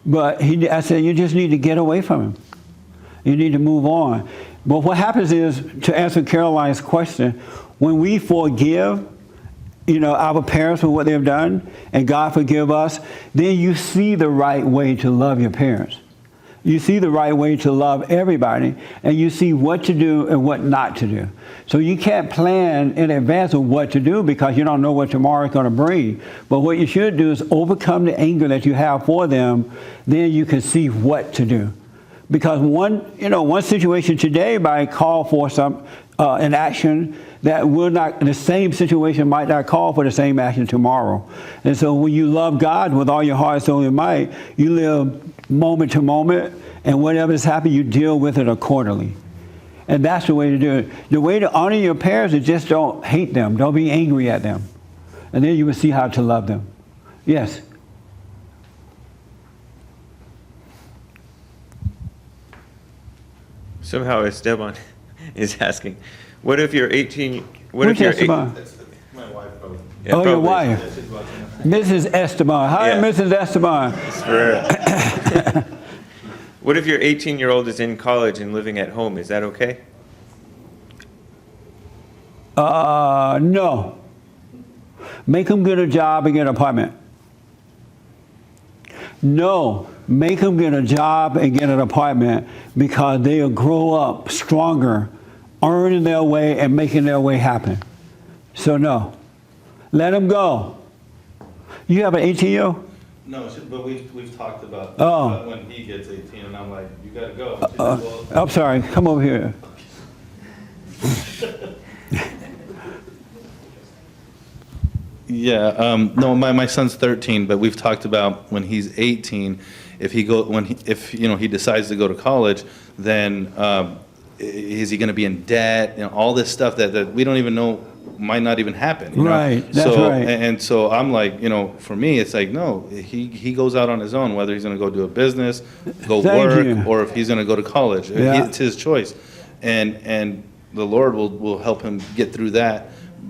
But I said, you just need to get away from him. You need to move on. But what happens is, to answer Caroline's question, when we forgive, you know, our parents for what they've done, and God forgive us, then you see the right way to love your parents. You see the right way to love everybody, and you see what to do and what not to do. So you can't plan in advance of what to do because you don't know what tomorrow is going to bring. But what you should do is overcome the anger that you have for them. Then you can see what to do. Because one situation today might call for an action that will not, the same situation might not call for the same action tomorrow. And so when you love God with all your heart, soul, and might, you live moment to moment, and whatever is happening, you deal with it accordingly. And that's the way to do it. The way to honor your parents is just don't hate them. Don't be angry at them. And then you will see how to love them. Yes? Somehow Esteban is asking, what if you're 18? What Who's if you're Esteban? My wife, probably. Yeah, Oh, your probably. wife. Mrs. Esteban. Hi, Yeah. Mrs. Esteban. It's for real. What if your 18-year-old is in college and living at home? Is that okay? No. Make them get a job and get an apartment. No. Make them get a job and get an apartment because they'll grow up stronger, earning their way and making their way happen. So no. Let them go. You have an 18-year-old? No, but we've talked about Oh. when he gets 18, and I'm like, you gotta go. She said, well, I'm sorry. Come over here. yeah, no, my son's 13, but we've talked about when he's 18, if he decides to go to college, then is he going to be in debt? All this stuff that we don't even know might not even happen. Right, that's so, right. And so I'm like, for me, it's like, no, he goes out on his own, whether he's going to go do a business, go Thank work, you. or if he's going to go to college. Yeah. It's his choice. And the Lord will help him get through that.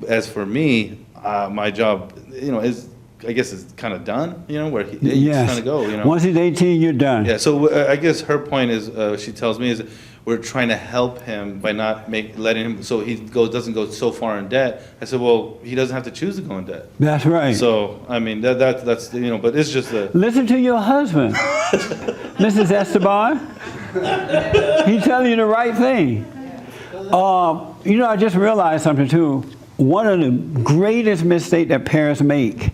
As for me, my job, is, I guess, is kind of done, where he's Yes. kind of go, Once he's 18, you're done. Yeah, so I guess her point is, she tells me, is we're trying to help him by not letting him, so he doesn't go so far in debt. I said, well, he doesn't have to choose to go in debt. That's right. So, I mean, that's, but it's just a, Listen to your husband, Mrs. Esteban. He's telling you the right thing. I just realized something too. One of the greatest mistakes that parents make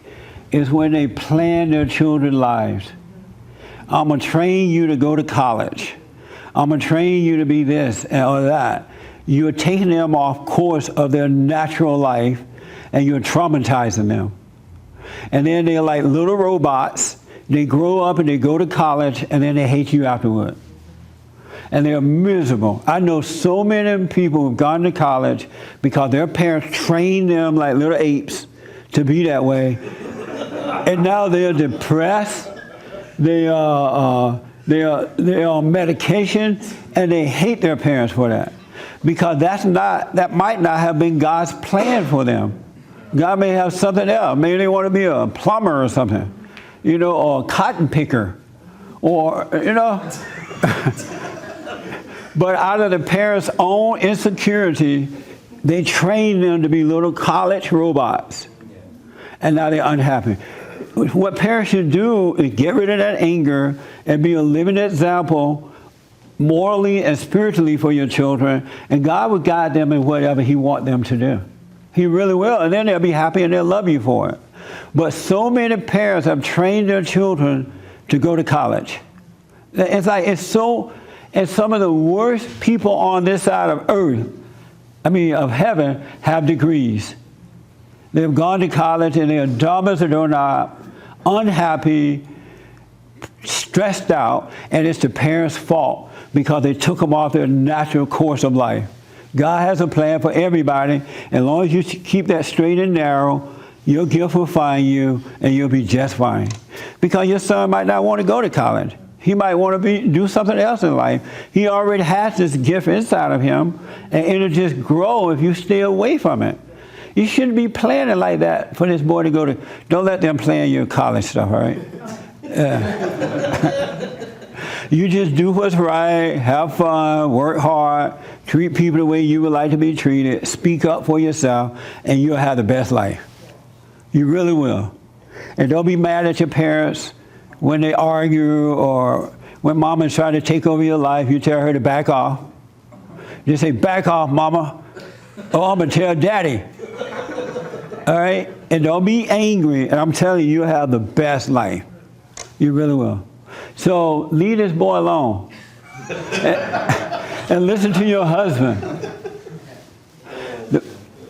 is when they plan their children's lives. I'm going to train you to go to college. I'm going to train you to be this or that. You're taking them off course of their natural life, and you're traumatizing them. And then they're like little robots. They grow up and they go to college, and then they hate you afterward. And they're miserable. I know so many people who've gone to college because their parents trained them like little apes to be that way. And now they're depressed. They are on medication, and they hate their parents for that. Because that might not have been God's plan for them. God may have something else. Maybe they want to be a plumber or something, or a cotton picker, or, But out of the parents' own insecurity, they train them to be little college robots. And now they're unhappy. What parents should do is get rid of that anger and be a living example morally and spiritually for your children, and God will guide them in whatever He wants them to do. He really will, and then they'll be happy and they'll love you for it. But so many parents have trained their children to go to college. And some of the worst people on this side of of heaven, have degrees. They've gone to college and they're dumb as a doorknob, unhappy, stressed out, and it's the parents' fault because they took them off their natural course of life. God has a plan for everybody. As long as you keep that straight and narrow, your gift will find you and you'll be just fine. Because your son might not want to go to college. He might want to do something else in life. He already has this gift inside of him, and it'll just grow if you stay away from it. You shouldn't be planning like that for this boy to go to. Don't let them plan your college stuff, all right? You just do what's right, have fun, work hard, treat people the way you would like to be treated, speak up for yourself, and you'll have the best life. You really will. And don't be mad at your parents when they argue or When mama's trying to take over your life, you tell her to back off. You say, back off, mama, or I'm going to tell daddy. All right? And don't be angry. And I'm telling you, you'll have the best life. You really will. So leave this boy alone. And listen to your husband.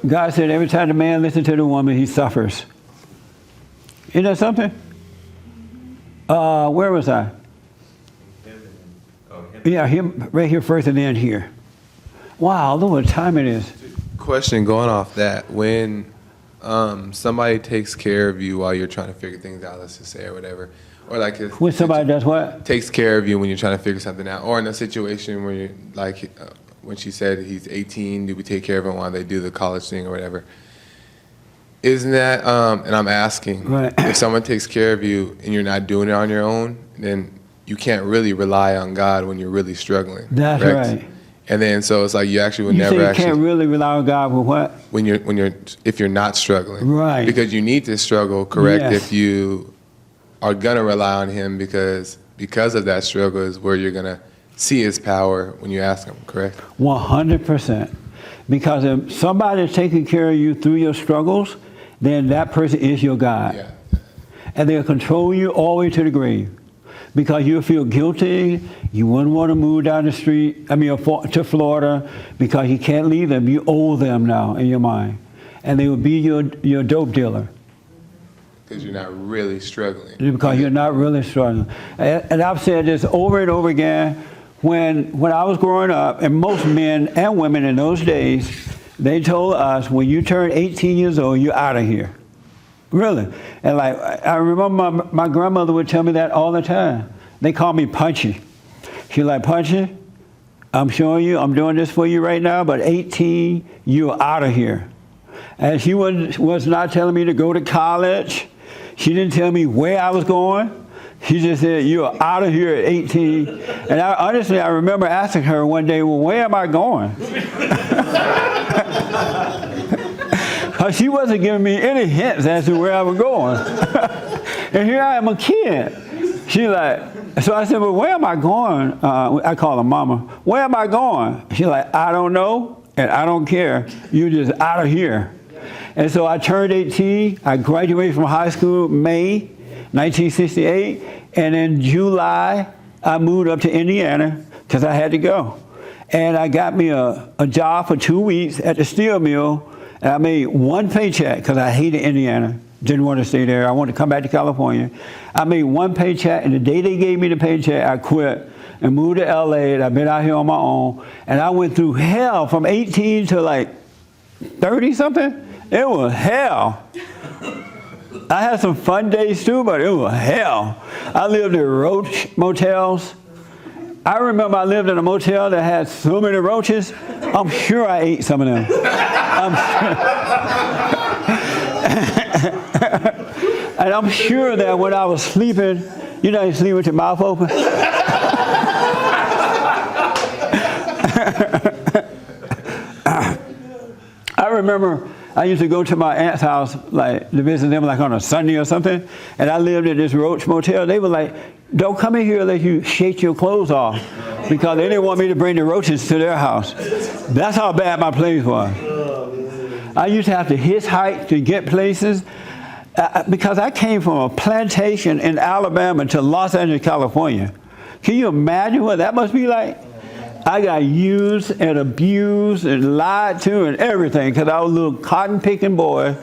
God said every time the man listens to the woman, he suffers. Isn't that something? Where was I? Yeah, him right here first and then here. Wow, look what time it is. Question going off that. When somebody takes care of you while you're trying to figure things out, let's just say, or whatever. Or like if When somebody does what? takes care of you when you're trying to figure something out. Or in a situation where you're like, when she said he's 18, do we take care of him while they do the college thing or whatever? Isn't that, and I'm asking, Right. if someone takes care of you and you're not doing it on your own, then you can't really rely on God when you're really struggling. That's correct? right. And then so it's like you actually would You never say you actually can't really rely on God with what? if you're not struggling. Right. Because you need to struggle, correct? Yes. If you are gonna rely on him because of that struggle is where you're gonna see his power when you ask him, correct? 100%. Because if somebody's taking care of you through your struggles, then that person is your God. Yeah. And they'll control you all the way to the grave. Because you'll feel guilty, you wouldn't want to move down the street, to Florida, because you can't leave them. You owe them now in your mind. And they will be your dope dealer. Because you're not really struggling. Because you're not really struggling. And I've said this over and over again. When I was growing up, and most men and women in those days, they told us, when you turn 18 years old, you're out of here. Really. And like, I remember my grandmother would tell me that all the time. They call me Punchy. She's like, Punchy, I'm showing you, I'm doing this for you right now, but 18, you're out of here. And she was not telling me to go to college. She didn't tell me where I was going. She just said, you're out of here at 18. And honestly, I remember asking her one day, well, where am I going? She wasn't giving me any hints as to where I was going. And here I am, a kid. She's like, so I said, well, where am I going? I call her mama. Where am I going? She's like, I don't know, and I don't care. You're just out of here. And so I turned 18. I graduated from high school May 1968. And in July, I moved up to Indiana because I had to go. And I got me a job for 2 weeks at the steel mill. And I made one paycheck because I hated Indiana. Didn't want to stay there. I wanted to come back to California. I made one paycheck, and the day they gave me the paycheck, I quit and moved to LA, and I've been out here on my own. And I went through hell from 18 to like 30-something. It was hell. I had some fun days too, but it was hell. I lived in roach motels. I remember I lived in a motel that had so many roaches. I'm sure I ate some of them. And I'm sure that when I was sleeping, you know, you sleep with your mouth open. I remember I used to go to my aunt's house, like, to visit them, like, on a Sunday or something, and I lived in this roach motel. They were like, don't come in here unless you shake your clothes off, because they didn't want me to bring the roaches to their house. That's how bad my place was. I used to have to hitchhike to get places, because I came from a plantation in Alabama to Los Angeles, California. Can you imagine what that must be like? I got used and abused and lied to and everything because I was a little cotton-picking boy,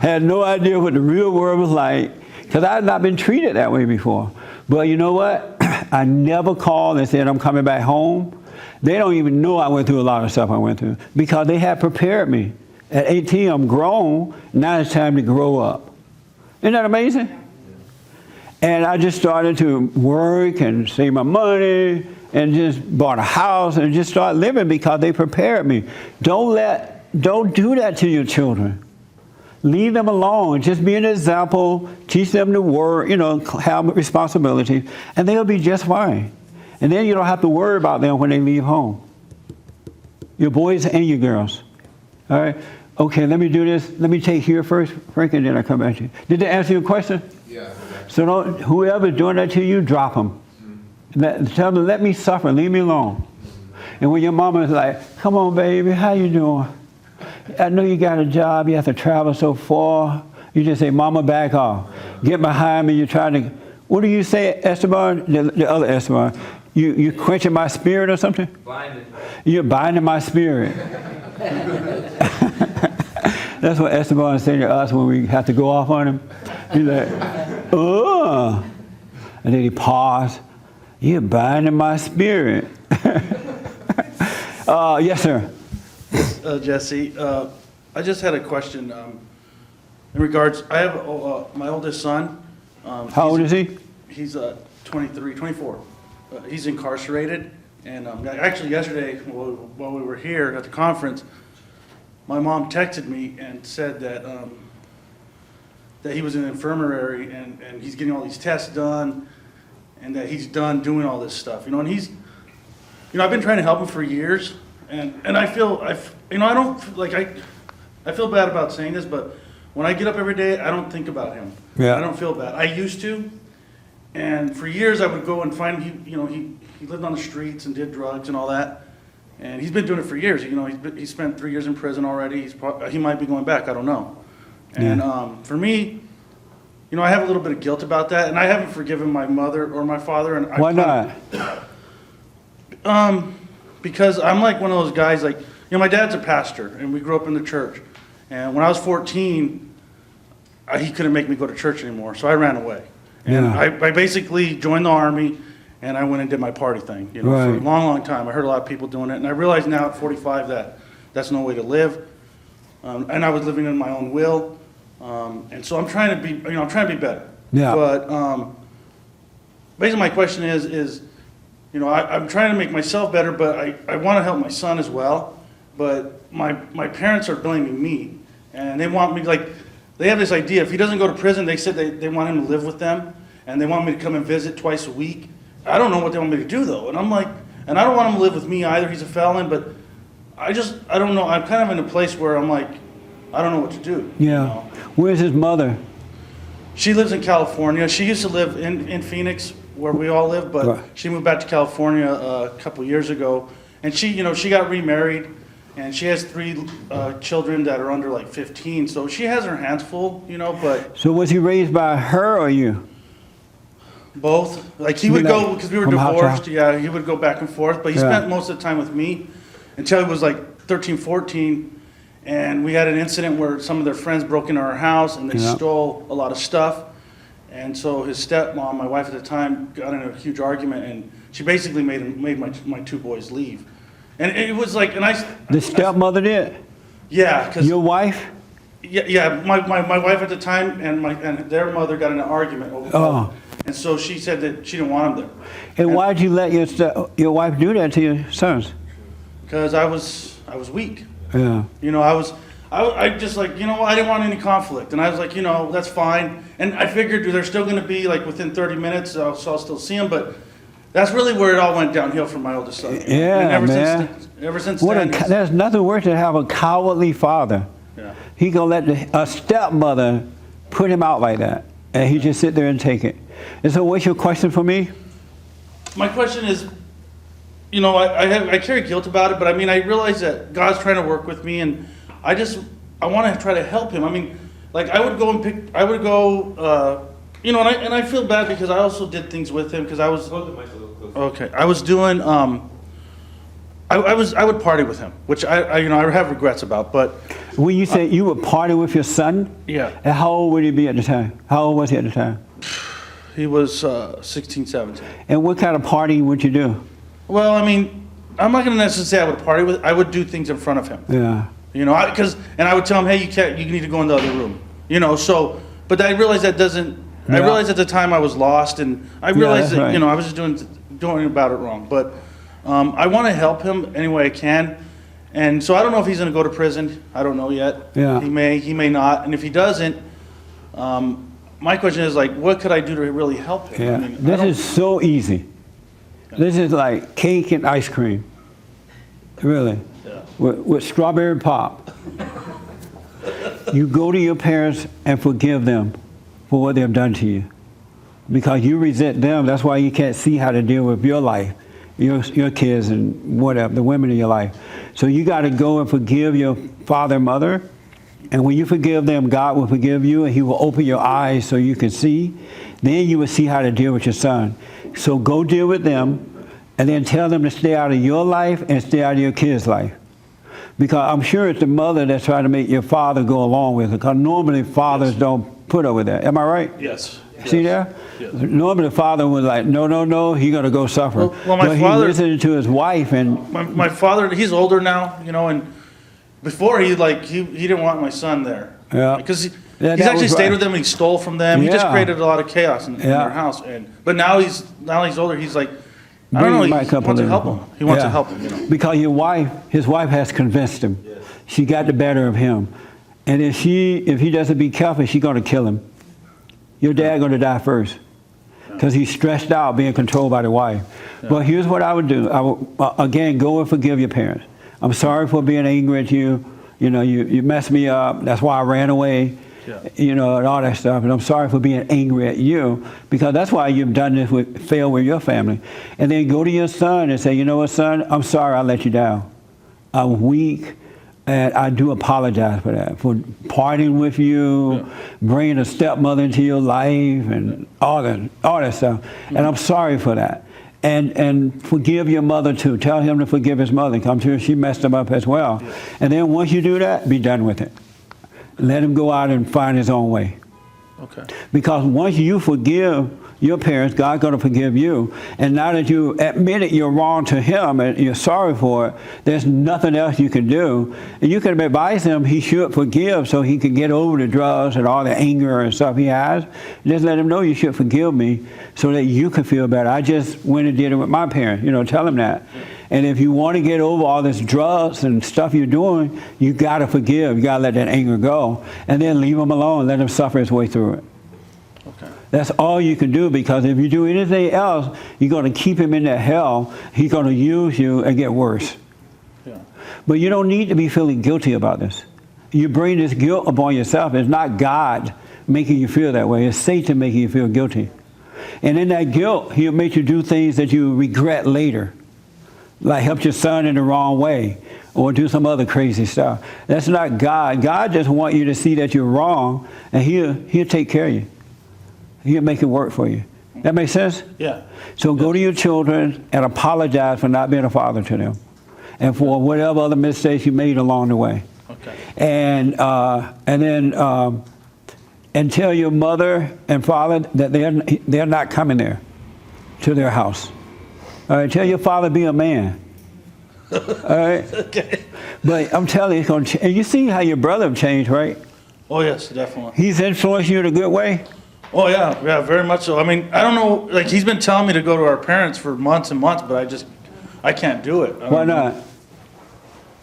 had no idea what the real world was like, because I had not been treated that way before. But you know what? I never called and said I'm coming back home. They don't even know I went through a lot of stuff I went through because they had prepared me. At 18, I'm grown. Now it's time to grow up. Isn't that amazing? And I just started to work and save my money and just bought a house and just started living because they prepared me. Don't do that to your children. Leave them alone. Just be an example. Teach them to work, you know, have responsibility, and they'll be just fine. And then you don't have to worry about them when they leave home. Your boys and your girls. All right? Okay, let me do this. Let me take here first, Frank, and then I come back to you. Did they answer your question? Yeah. So whoever's doing that to you, drop them. Tell them, let me suffer, leave me alone. And when your mama is like, come on, baby, how you doing? I know you got a job, you have to travel so far. You just say, mama, back off. Get behind me, you're trying to, what do you say, Esteban? The other Esteban. You quenching my spirit or something? Blinded. You're binding my spirit. That's what Esteban said to us when we have to go off on him. He's like, oh. And then he paused. You're binding my spirit. Yes, sir. Jesse, I just had a question in regards. I have my oldest son. How old is he? He's 24. He's incarcerated, and actually yesterday while we were here at the conference, my mom texted me and said that that he was in an infirmary and he's getting all these tests done, and that he's done doing all this stuff. And he's, I've been trying to help him for years, and I feel I feel bad about saying this, but when I get up every day, I don't think about him. Yeah. I don't feel bad. I used to, and for years I would go and find him. He lived on the streets and did drugs and all that, and he's been doing it for years. He spent 3 years in prison already. He might be going back. I don't know. And for me, I have a little bit of guilt about that, and I haven't forgiven my mother or my father. And Why not? Because I'm like one of those guys. Like, my dad's a pastor, and we grew up in the church. And when I was 14, he couldn't make me go to church anymore, so I ran away. And I basically joined the Army, and I went and did my party thing, for a long, long time. I heard a lot of people doing it, and I realized now at 45 that that's no way to live. And I was living in my own will, and so I'm trying to be, I'm trying to be better. Yeah. But basically, my question is, I'm trying to make myself better, but I want to help my son as well. But my parents are blaming me, and they want me they have this idea. If he doesn't go to prison, they said they want him to live with them, and they want me to come and visit twice a week. I don't know what they want me to do though, and I'm like, and I don't want him to live with me either. He's a felon, but I don't know. I'm kind of in a place where I'm like, I don't know what to do. Yeah. Where's his mother? She lives in California. She used to live in Phoenix, where we all live, but she moved back to California a couple years ago, and she got remarried. And she has 3 children that are under 15, so she has her hands full, but... So was he raised by her or you? Both. He would go, because we were divorced, he would go back and forth, but he spent most of the time with me until he was 13, 14, and we had an incident where some of their friends broke into our house and they stole a lot of stuff, and so his stepmom, my wife at the time, got in a huge argument, and she basically made my 2 boys leave. And it was The stepmother did? Yeah. Cause, your wife? Yeah, my wife at the time and their mother got in an argument over and so she said that she didn't want him there. And why did you let your wife do that to your sons? Because I was weak. Yeah. I just I didn't want any conflict. And I was like, that's fine. And I figured they're still going to be within 30 minutes, so I'll still see them, but... That's really where it all went downhill for my oldest son. Yeah, and ever since then, there's nothing worse than have a cowardly father. Yeah. He gonna let a stepmother put him out like that, and he just sit there and take it. And so, what's your question for me? My question is, I carry guilt about it, but I realize that God's trying to work with me, and I want to try to help him. I would go and I feel bad because I also did things with him because I was I was doing I would party with him, which I have regrets about. But when you say you would party with your son, yeah, and how old would he be at the time? How old was he at the time? He was 16, 17. And what kind of party would you do? Well, I'm not going to necessarily say I would party with. I would do things in front of him. Yeah. And I would tell him, hey, you need to go in the other room. But I realized that doesn't. I realized at the time I was lost, and I realized that I was just doing about it wrong. But I want to help him any way I can, and so I don't know if he's going to go to prison. I don't know yet. Yeah. He may not, and if he doesn't, my question is what could I do to really help him? Yeah. This is so easy. Yeah. This is like cake and ice cream. Really. Yeah. With strawberry pop. You go to your parents and forgive them for what they have done to you. because you resent them. That's why you can't see how to deal with your life, your kids and whatever, the women in your life. So you got to go and forgive your father and mother. And when you forgive them, God will forgive you, and he will open your eyes so you can see. Then you will see how to deal with your son. So go deal with them, and then tell them to stay out of your life and stay out of your kids' life. Because I'm sure it's the mother that's trying to make your father go along with it, because normally fathers don't put up with that. Am I right? Yes. See there? Yes. Normally the father was like, no, he's going to go suffer. Well, my but father- he listened to his wife, and My father, he's older now, and before he didn't want my son there. Yeah. Because Yeah, he's that actually was stayed right. with them and he stole from them. He just Yeah. created a lot of chaos in Yeah. their house. But now he's older. He's like, I bring don't know. him He back up a wants to little. help him. He wants to Yeah. help him. Because his wife has convinced him. She got the better of him. And if he doesn't be careful, she's going to kill him. Your dad going to die first. Because he's stressed out being controlled by the wife. But here's what I would do. I would, again, go and forgive your parents. I'm sorry for being angry at you. You messed me up. That's why I ran away. And all that stuff. And I'm sorry for being angry at you, because that's why you've done this failed with your family. And then go to your son and say, you know what, son, I'm sorry I let you down. I'm weak, and I do apologize for that, for partying with you, bringing a stepmother into your life, and all that stuff. And I'm sorry for that. And forgive your mother too. Tell him to forgive his mother. I'm sure she messed him up as well. And then once you do that, be done with it. Let him go out and find his own way. Okay. Because once you forgive your parents, God's going to forgive you. And now that you admitted you're wrong to him and you're sorry for it, there's nothing else you can do. And you can advise him he should forgive so he can get over the drugs and all the anger and stuff he has. Just let him know you should forgive me so that you can feel better. I just went and did it with my parents. Tell him that. And if you want to get over all this drugs and stuff you're doing, you got to forgive. You got to let that anger go. And then leave him alone. Let him suffer his way through it. Okay. That's all you can do, because if you do anything else, you're going to keep him in that hell. He's going to use you and get worse. Yeah. But you don't need to be feeling guilty about this. You bring this guilt upon yourself. It's not God making you feel that way. It's Satan making you feel guilty. And in that guilt, he'll make you do things that you regret later, like help your son in the wrong way or do some other crazy stuff. That's not God. God just wants you to see that you're wrong, and he'll take care of you. He'll make it work for you. That makes sense? Yeah. So go to your children and apologize for not being a father to them and for whatever other mistakes you made along the way. Okay. And then tell your mother and father that they're not coming there to their house. All right, tell your father be a man. All right? Okay. But I'm telling you, it's going to change. And you see how your brother changed, right? Oh, yes, definitely. He's influenced you in a good way? Oh, yeah, very much so. I mean, I don't know, he's been telling me to go to our parents for months and months, but I can't do it. Why not?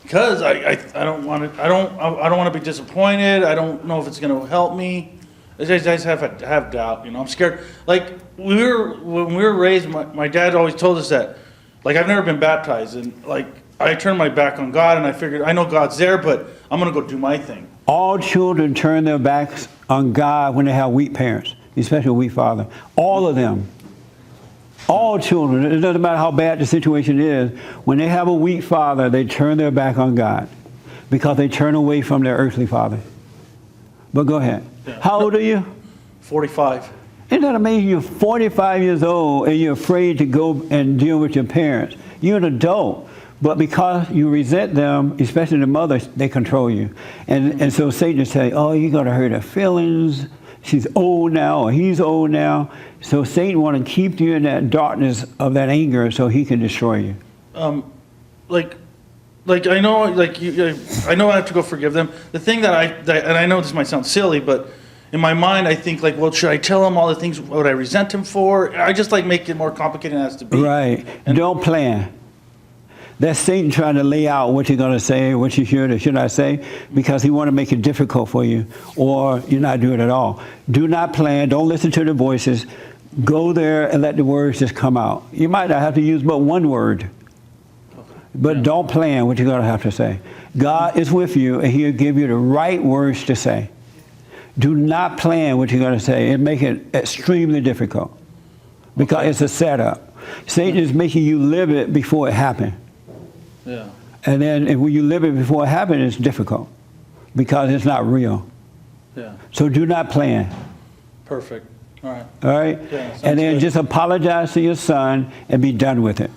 Because I don't want to, I don't want to be disappointed. I don't know if it's going to help me. I just have doubt, I'm scared. Like, when we were raised, my dad always told us that, I've never been baptized, and I turned my back on God, and I figured, I know God's there, but I'm going to go do my thing. All children turn their backs on God when they have weak parents, especially a weak father. All of them. All children, it doesn't matter how bad the situation is, when they have a weak father, they turn their back on God because they turn away from their earthly father. But go ahead. Yeah. How old are you? 45. Isn't that amazing? You're 45 years old and you're afraid to go and deal with your parents. You're an adult. But because you resent them, especially the mothers, they control you. And so Satan will say, oh, you're going to hurt her feelings. She's old now, or he's old now. So Satan want to keep you in that darkness of that anger so he can destroy you. I know, I know I have to go forgive them. The thing and I know this might sound silly, but in my mind, I think well, should I tell him all the things what I resent him for? I just make it more complicated than it has to be. Right. And don't plan. That's Satan trying to lay out what you're going to say, what you should or should not say, because he want to make it difficult for you, or you're not doing it at all. Do not plan. Don't listen to the voices. Go there and let the words just come out. You might not have to use but one word, but don't plan what you're going to have to say. God is with you, and he'll give you the right words to say. Do not plan what you're going to say and make it extremely difficult. because it's a setup. Satan is making you live it before it happened. Yeah. And then when you live it before it happened, it's difficult because it's not real. Yeah. So do not plan. Perfect. All right. All right? Yeah, sounds and then good. just apologize to your son and be done with it.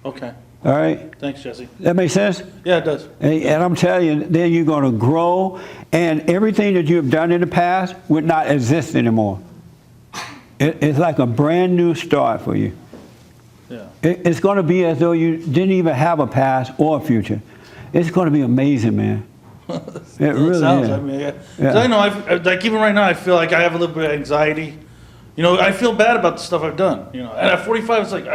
Okay. All right? Thanks, Jesse. That make sense? Yeah, it does. And I'm telling you, then you're going to grow, and everything that you have done in the past would not exist anymore. It's like a brand new start for you. Yeah. It's going to be as though you didn't even have a past or a future. It's going to be amazing, man. It really sounds. is. I mean, yeah. 'Cause Yeah. I know. Like even right now, I feel like I have a little bit of anxiety. You know, I feel bad about the stuff I've done. You know, and at 45, it's like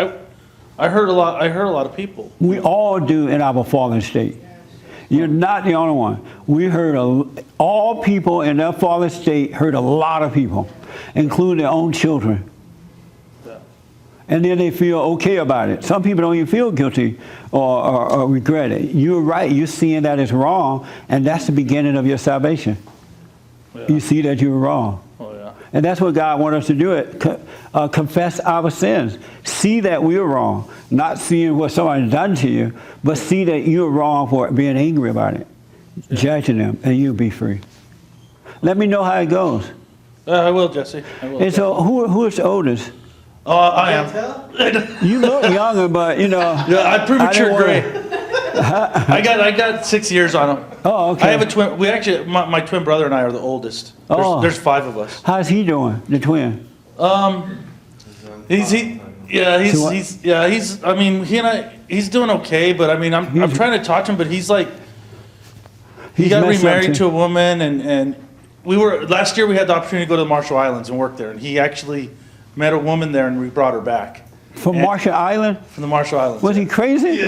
I hurt a lot. I hurt a lot of people. We all do in our fallen state. You're not the only one. We hurt all people in their fallen state hurt a lot of people, including their own children. Yeah. And then they feel okay about it. Some people don't even feel guilty or regret it. You're right. You're seeing that it's wrong, and that's the beginning of your salvation. Yeah. You see that you're wrong. Oh yeah. And that's what God wants us to do it. Confess our sins. See that we're wrong. Not seeing what somebody's done to you, but see that you're wrong for being angry about it. Yeah. Judging them, and you'll be free. Let me know how it goes. I will, Jesse. I will. And so who is the oldest? I am. You look younger, but you know. Yeah, I'm premature I gray. didn't I got 6 years on him. Oh, okay. I have a twin. We actually, my twin brother and I are the oldest. There's 5 of us. How's he doing, the twin? He's I mean, he's doing okay, but I mean, I'm trying to talk to him, but he's like, he got messed up remarried too. to a woman, and last year we had the opportunity to go to the Marshall Islands and work there, and he actually met a woman there, and we brought her back From Marshall Island? from the Marshall Islands. Was he crazy?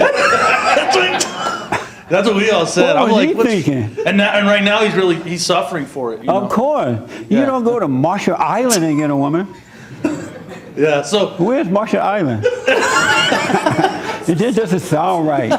That's what we all said. What I'm was like, he thinking? And right now he's suffering for it. You know? Of course. You Yeah. don't go to Marshall Island and get a woman. Yeah. So Where's Marshall Island? It just doesn't sound right.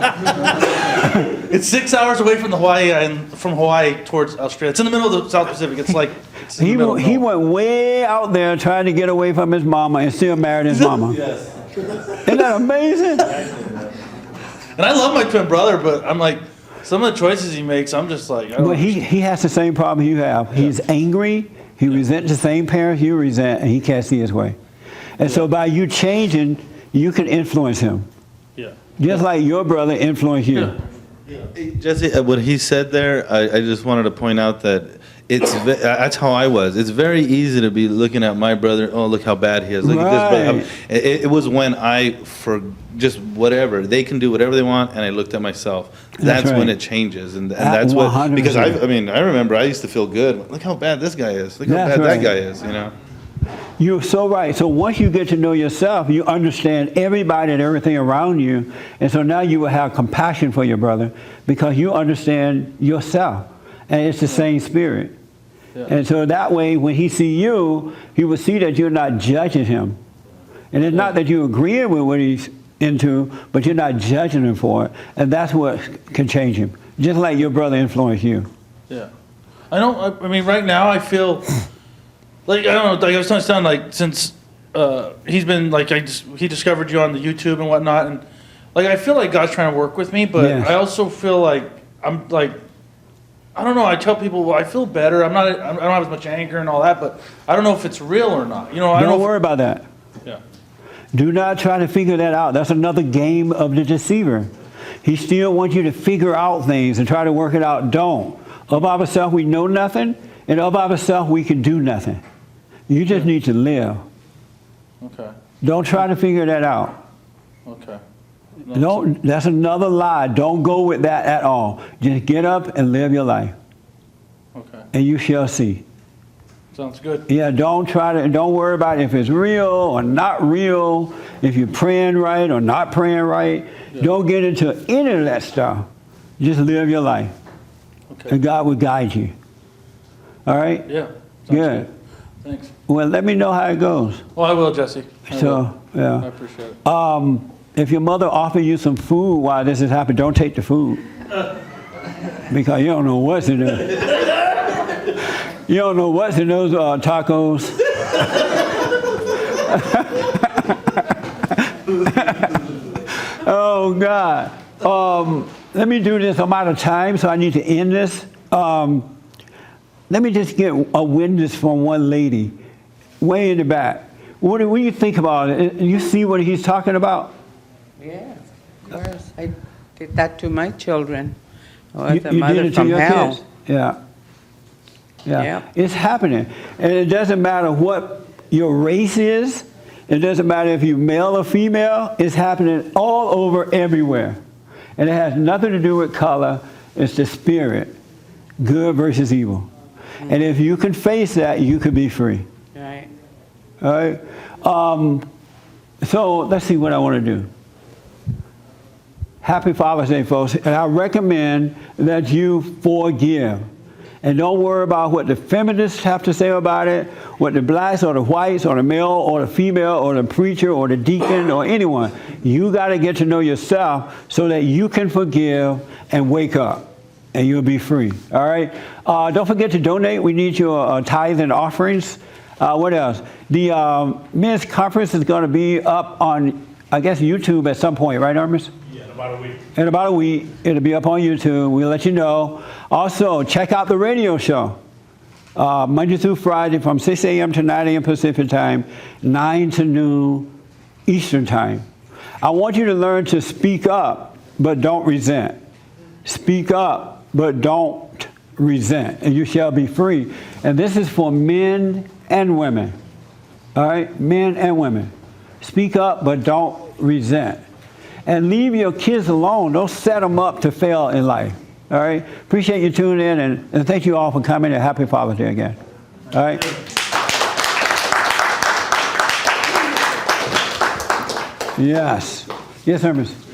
it's 6 hours away from Hawaii and from Hawaii towards Australia. It's in the middle of the South Pacific. It's like it's in the middle of He nowhere. went way out there trying to get away from his mama and still married his mama. Yes. Isn't that amazing? And I love my twin brother, but I'm like, some of the choices he makes, I'm just like, I don't But he has the same problem you have. He's angry. He resents the same parents you resent, and he can't see his way. And so by you changing, you can influence him. Yeah. Just like your brother influenced you. Hey, Jesse, what he said there, I just wanted to point out that that's how I was. It's very easy to be looking at my brother. Oh, look how bad he is. Look at this. Right. It was when for just whatever they can do whatever they want, and I looked at myf. That's right. when it changes, and that's what 100%. because I remember I used to feel good. Look how bad this guy is. Look how That's bad right. that guy is. You know. You're so right. So once you get to know yourself, you understand everybody and everything around you. And so now you will have compassion for your brother because you understand yourself. And it's the same spirit. Yeah. And so that way, when he see you, he will see that you're not judging him. And it's not that you're agreeing with what he's into, but you're not judging him for it. And that's what can change him. Just like your brother influenced you. Yeah. I mean, right now I feel like, I don't know, like I was telling Stan, like since he's been like, he discovered you on the YouTube and whatnot, and like I feel like God's trying to work with me, but Yes. I also feel like I'm like, I don't know. I tell people, well, I feel better. I don't have as much anger and all that, but I don't know if it's real or not. You know, I Don't don't know. worry about that. Yeah. Do not try to figure that out. That's another game of the deceiver. He still wants you to figure out things and try to work it out. Don't. Of ourselves, we know nothing, and of ourselves, we can do nothing. You just need to live. Okay. Don't try to figure that out. Okay. Don't. That's another lie. Don't go with that at all. Just get up and live your life, Okay. and you shall see. Sounds good. Yeah, don't worry about if it's real or not real, if you're praying right or not praying right. Yeah. Don't get into any of that stuff. Just live your life. Okay. And God will guide you. All right? Yeah. Sounds Good. Thanks. Well, let me know how it goes. Oh, I will, Jesse. I So, will. I yeah. appreciate it. If your mother offers you some food while this is happening, don't take the food. Because you don't know what's in there. You don't know what's in those tacos. Oh, God. Let me do this. I'm out of time, so I need to end this. Let me just get a witness from one lady way in the back. What do you think about it? You see what he's talking about? Yes, of course. I did that to my children. I You was a did mother it to from your hell. kids? Yeah. Yeah. Yeah. It's happening. And it doesn't matter what your race is. It doesn't matter if you're male or female. It's happening all over everywhere. And it has nothing to do with color. It's the spirit. Good versus evil. And if you can face that, you could be free. Right. All right? So let's see what I want to do. Happy Father's Day, folks. And I recommend that you forgive. And don't worry about what the feminists have to say about it, what the blacks or the whites or the male or the female or the preacher or the deacon or anyone. You got to get to know yourself so that you can forgive and wake up. And you'll be free. All right? Don't forget to donate. We need your tithes and offerings. What else? The men's conference is going to be up on, I guess, YouTube at some point, right, Armis? Yeah, in about a week. In about a week, it'll be up on YouTube. We'll let you know. Also, check out the radio show. Monday through Friday from 6 a.m. to 9 a.m. Pacific time, 9 to noon Eastern time. I want you to learn to speak up, but don't resent. Speak up, but don't resent, and you shall be free. And this is for men and women. All right? Men and women. Speak up, but don't resent. And leave your kids alone. Don't set them up to fail in life. All right? Appreciate you tuning in, and thank you all for coming, and happy Father's Day again. All right? Yes. Yes, Hermes.